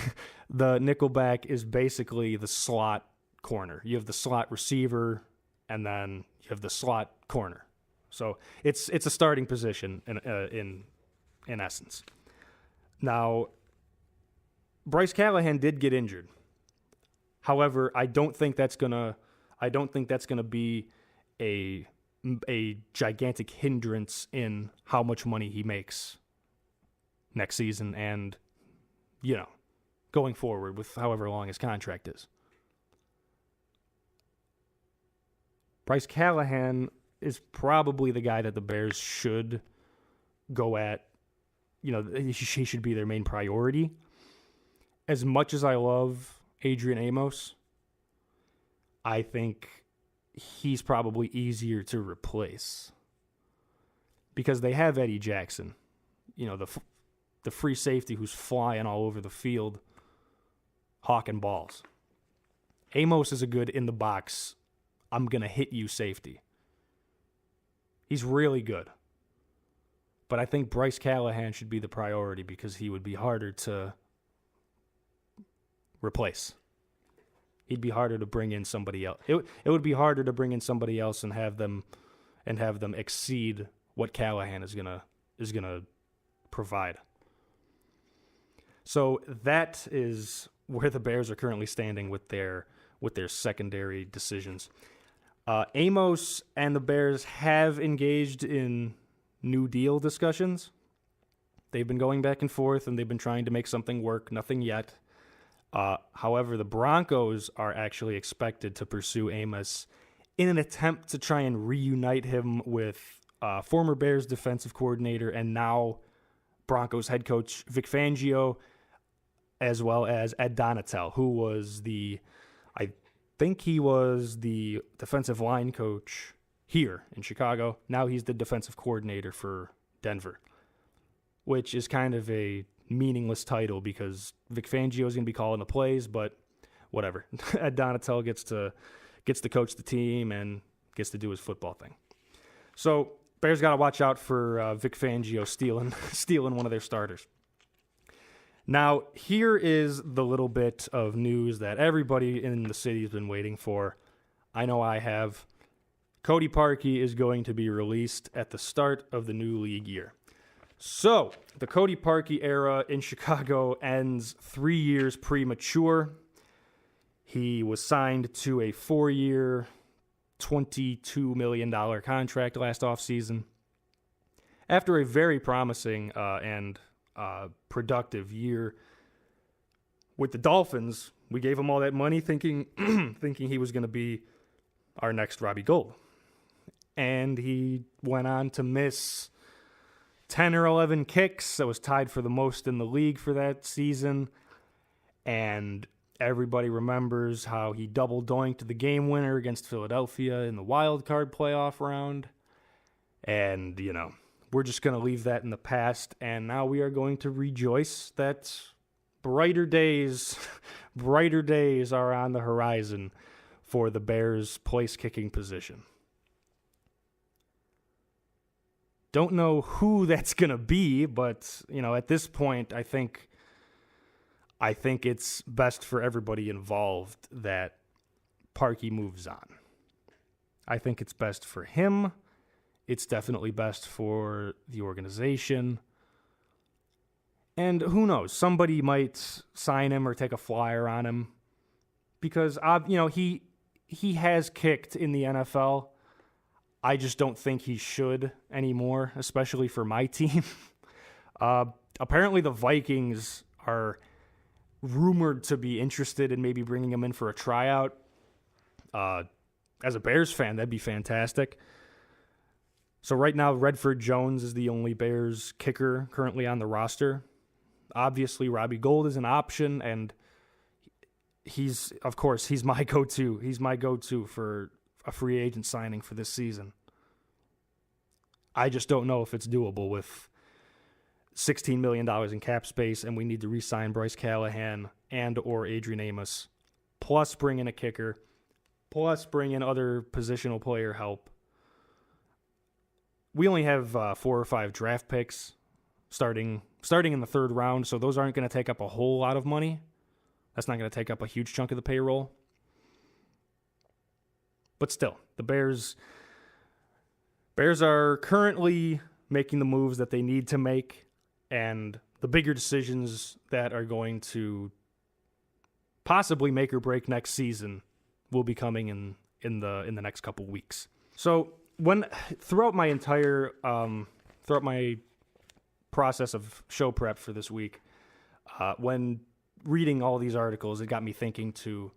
S4: the nickelback is basically the slot corner. You have the slot receiver, and then you have the slot corner. So it's a starting position in essence. Now, Bryce Callahan did get injured. However, I don't think that's gonna be a gigantic hindrance in how much money he makes next season and going forward with however long his contract is. Bryce Callahan is probably the guy that the Bears should go at. He should be their main priority. As much as I love Adrian Amos, I think he's probably easier to replace because they have Eddie Jackson, the free safety who's flying all over the field, hawking balls. Amos is a good in the box, I'm going to hit you safety. He's really good. But I think Bryce Callahan should be the priority because he would be harder to replace. He'd be harder to bring in somebody else. It would be harder to bring in somebody else and have them exceed what Callahan is gonna provide. So that is where the Bears are currently standing with their secondary decisions. Amos and the Bears have engaged in New Deal discussions. They've been going back and forth, and they've been trying to make something work. Nothing yet. However, the Broncos are actually expected to pursue Amos in an attempt to try and reunite him with former Bears defensive coordinator and now Broncos head coach Vic Fangio, as well as Ed Donatel, who was I think he was the defensive line coach here in Chicago. Now he's the defensive coordinator for Denver, which is kind of a meaningless title because Vic Fangio is going to be calling the plays, but whatever. Ed Donatel gets to coach the team and gets to do his football thing. So Bears got to watch out for Vic Fangio stealing one of their starters. Now, here is the little bit of news that everybody in the city has been waiting for. I know I have. Cody Parkey is going to be released at the start of the new league year. So, the Cody Parkey era in Chicago ends 3 years premature. He was signed to a 4-year, $22 million contract last offseason. After a very promising and productive year with the Dolphins, we gave him all that money thinking he was going to be our next Robbie Gould. And he went on to miss 10 or 11 kicks. That was tied for the most in the league for that season. And everybody remembers how he double doinked the game winner against Philadelphia in the wild card playoff round. And, we're just going to leave that in the past. And now we are going to rejoice that brighter days are on the horizon for the Bears' place-kicking position. Don't know who that's going to be, but, at this point, I think it's best for everybody involved that Parkey moves on. I think it's best for him. It's definitely best for the organization. And who knows? Somebody might sign him or take a flyer on him because, he has kicked in the NFL. I just don't think he should anymore, especially for my team. Apparently the Vikings are rumored to be interested in maybe bringing him in for a tryout. As a Bears fan, that'd be fantastic. So right now, Redford Jones is the only Bears kicker currently on the roster. Obviously, Robbie Gould is an option, and he's my go-to. He's my go-to for a free agent signing for this season. I just don't know if it's doable with $16 million in cap space, and we need to re-sign Bryce Callahan and or Adrian Amos, plus bring in a kicker, plus bring in other positional player help. We only have 4 or 5 draft picks starting in the 3rd round, so those aren't going to take up a whole lot of money. That's not going to take up a huge chunk of the payroll. But still, the Bears are currently making the moves that they need to make, and the bigger decisions that are going to possibly make or break next season will be coming in the next couple weeks. So throughout my process of show prep for this week, when reading all these articles, it got me thinking to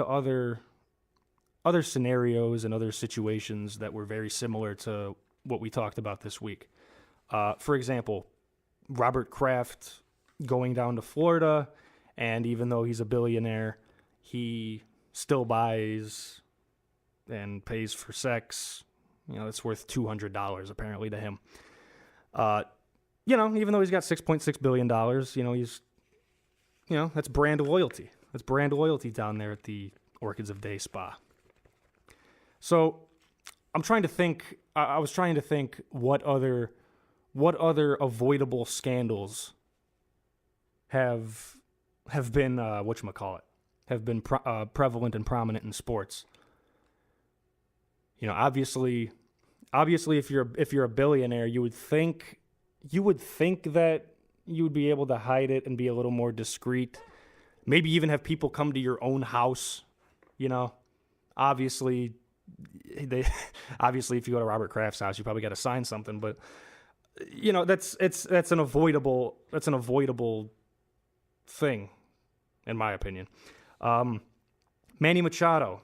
S4: other scenarios and other situations that were very similar to what we talked about this week. For example, Robert Kraft going down to Florida, and even though he's a billionaire, he still buys and pays for sex. It's worth $200 apparently to him. Even though he's got $6.6 billion, that's brand loyalty. That's brand loyalty down there at the Orchids of Day Spa. So I'm trying to think. I was trying to think what other avoidable scandals have been have been prevalent and prominent in sports. Obviously, if you're a billionaire, you would think that you would be able to hide it and be a little more discreet. Maybe even have people come to your own house. Obviously, if you go to Robert Kraft's house, you probably got to sign something. But that's an avoidable thing, in my opinion. Manny Machado,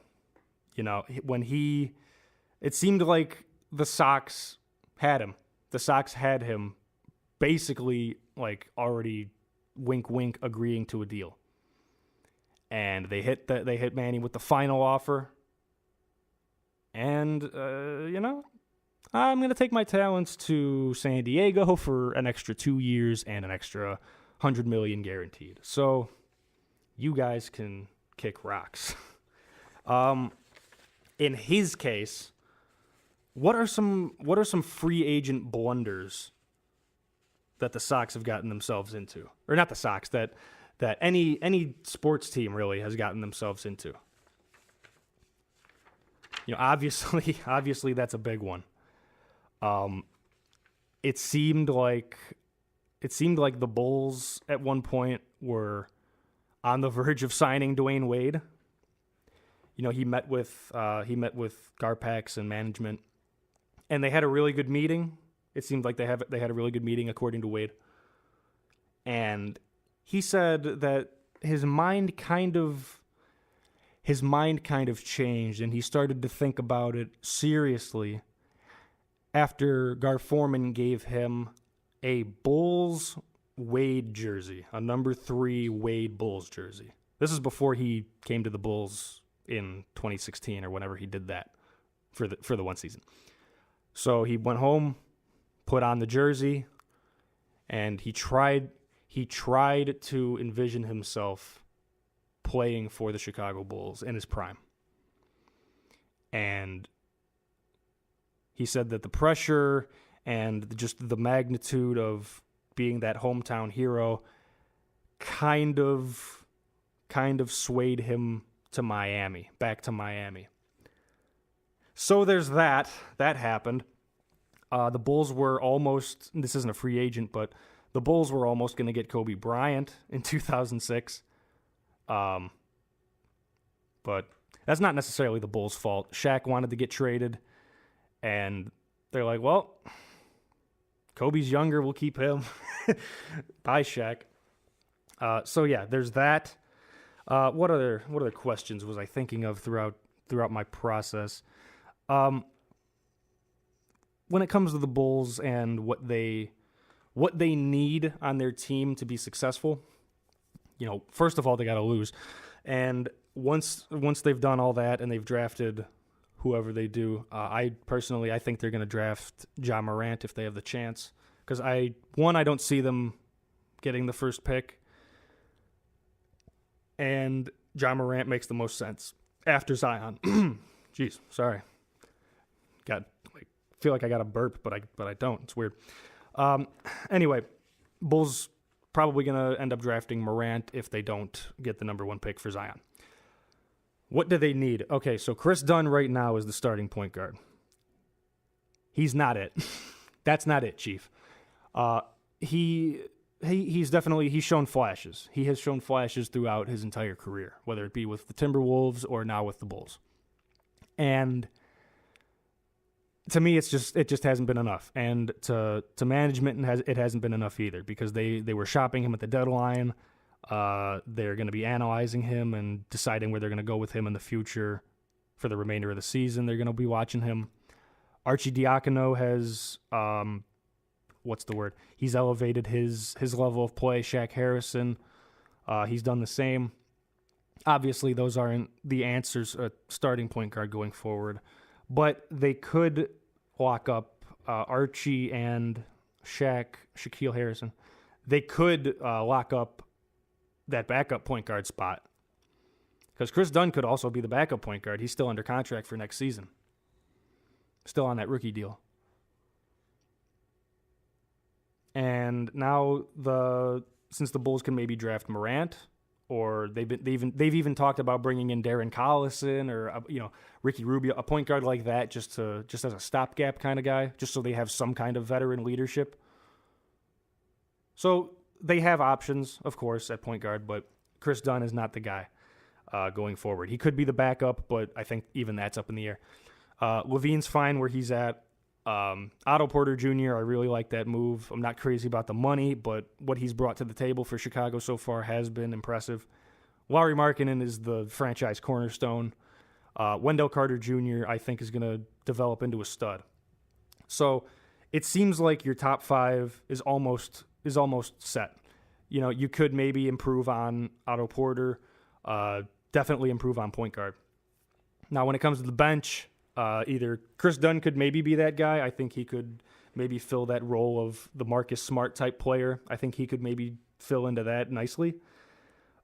S4: it seemed like the Sox had him. The Sox had him basically like already wink wink agreeing to a deal. And they hit Manny with the final offer. And I'm going to take my talents to San Diego for an extra 2 years and an extra $100 million guaranteed. So you guys can kick rocks. In his case, what are some free agent blunders that the Sox have gotten themselves into? Or not the Sox, that any sports team really has gotten themselves into. Obviously that's a big one. It seemed like the Bulls at one point were on the verge of signing Dwayne Wade. He met with Garpax and management, and they had a really good meeting. It seemed like they had a really good meeting, according to Wade. And he said that his mind kind of changed, and he started to think about it seriously after Gar Forman gave him a Bulls Wade jersey, a number 3 Wade Bulls jersey. This is before he came to the Bulls in 2016 or whenever he did that for the one season. So he went home, put on the jersey, and he tried to envision himself playing for the Chicago Bulls in his prime. And he said that the pressure and just the magnitude of being that hometown hero kind of swayed him back to Miami. So there's that. That happened. The Bulls were almost, this isn't a free agent, but the Bulls were almost going to get Kobe Bryant in 2006. But That's not necessarily the Bulls' fault. Shaq wanted to get traded, and they're like, well, Kobe's younger, we'll keep him. Bye, Shaq. So yeah, there's that. What other questions was I thinking of throughout my process? When it comes to the Bulls and what they need on their team to be successful, first of all, they got to lose. And once they've done all that and they've drafted whoever they do, I think they're going to draft Ja Morant if they have the chance. Because I don't see them getting the first pick. And Ja Morant makes the most sense after Zion. Jeez, sorry. Feel like I got a burp, but I don't. It's weird. Anyway, Bulls probably going to end up drafting Morant if they don't get the number 1 pick for Zion. What do they need? Okay, so Chris Dunn right now is the starting point guard. He's not it. That's not it, Chief. He's shown flashes. He has shown flashes throughout his entire career, whether it be with the Timberwolves or now with the Bulls. And to me, it just hasn't been enough. And to management, it hasn't been enough either, because they were shopping him at the deadline. They're going to be analyzing him and deciding where they're going to go with him in the future for the remainder of the season. They're going to be watching him. Archie Diacono has, he's elevated his level of play. Shaq Harrison, he's done the same. Obviously, those aren't the answers at starting point guard going forward, but they could lock up Archie and Shaquille Harrison. They could lock up that backup point guard spot, because Chris Dunn could also be the backup point guard. He's still under contract for next season, still on that rookie deal. And now since the Bulls can maybe draft Morant, or they've even talked about bringing in Darren Collison or Ricky Rubio, a point guard like that, just as a stopgap kind of guy, just so they have some kind of veteran leadership. So they have options, of course, at point guard, but Chris Dunn is not the guy going forward. He could be the backup, but I think even that's up in the air. Levine's fine where he's at. Otto Porter Jr., I really like that move. I'm not crazy about the money, but what he's brought to the table for Chicago so far has been impressive. Lauri Markkanen is the franchise cornerstone. Wendell Carter Jr., I think, is going to develop into a stud. So it seems like your top 5 is almost set. You could maybe improve on Otto Porter, definitely improve on point guard. Now, when it comes to the bench, either Chris Dunn could maybe be that guy. I think he could maybe fill that role of the Marcus Smart type player. I think he could maybe fill into that nicely.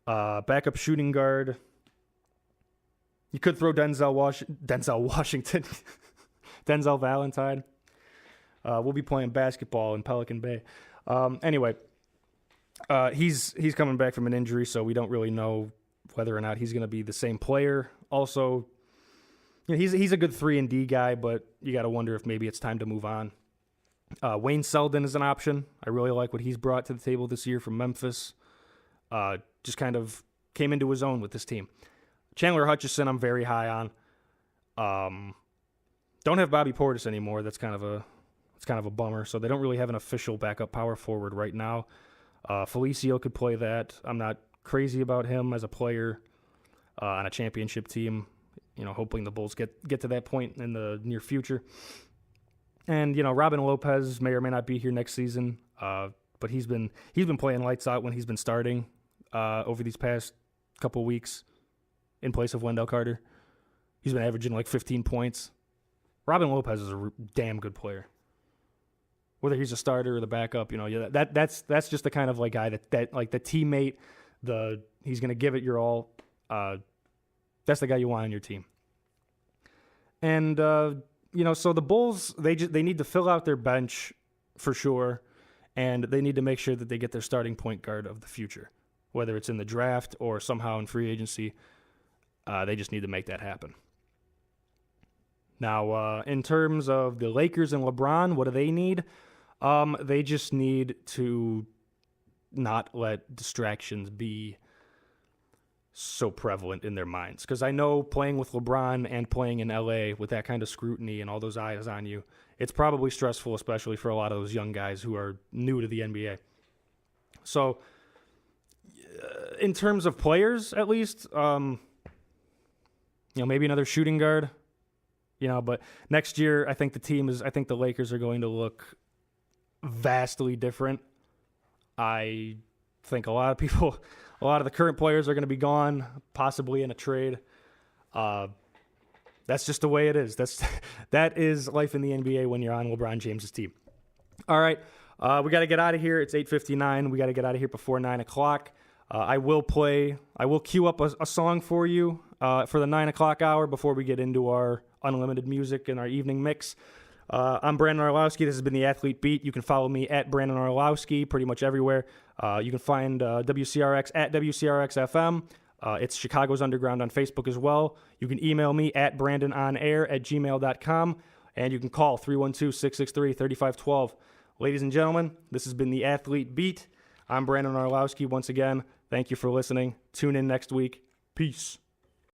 S4: Backup shooting guard. You could throw Denzel Washington, Denzel Valentine. We'll be playing basketball in Pelican Bay. Anyway, he's coming back from an injury, so we don't really know whether or not he's going to be the same player. Also, he's a good 3-and-D guy, but you got to wonder if maybe it's time to move on. Wayne Selden is an option. I really like what he's brought to the table this year from Memphis. Just kind of came into his own with this team. Chandler Hutchison, I'm very high on. Don't have Bobby Portis anymore. That's kind of a bummer. So they don't really have an official backup power forward right now. Felicio could play that. I'm not crazy about him as a player on a championship team. Hoping the Bulls get to that point in the near future. And Robin Lopez may or may not be here next season, but he's been playing lights out when he's been starting over these past couple weeks in place of Wendell Carter. He's been averaging like 15 points. Robin Lopez is a damn good player. Whether he's a starter or the backup, that's just the kind of like guy that like the teammate, he's gonna give it your all. That's the guy you want on your team. And so the Bulls, they need to fill out their bench for sure, and they need to make sure that they get their starting point guard of the future, whether it's in the draft or somehow in free agency. They just need to make that happen. Now, in terms of the Lakers and LeBron, what do they need? They just need to not let distractions be so prevalent in their minds. Because I know playing with LeBron and playing in LA with that kind of scrutiny and all those eyes on you, it's probably stressful, especially for a lot of those young guys who are new to the NBA. So, in terms of players, at least, maybe another shooting guard. But next year, I think the Lakers are going to look vastly different. I think a lot of the current players are going to be gone, possibly in a trade. That's just the way it is. That is life in the NBA when you're on LeBron James's team. All right, we got to get out of here. It's 8:59. We got to get out of here before 9 o'clock. I will queue up a song for you for the 9 o'clock hour before we get into our unlimited music and our evening mix. I'm Brandon Orlowski. This has been the Athlete Beat. You can follow me at Brandon Orlowski pretty much everywhere. You can find WCRX at WCRX FM. It's Chicago's Underground on Facebook as well. You can email me at brandononair@gmail.com, and you can call 312-663-3512. Ladies and gentlemen, this has been the Athlete Beat. I'm Brandon Orlowski once again. Thank you for listening. Tune in next week. Peace.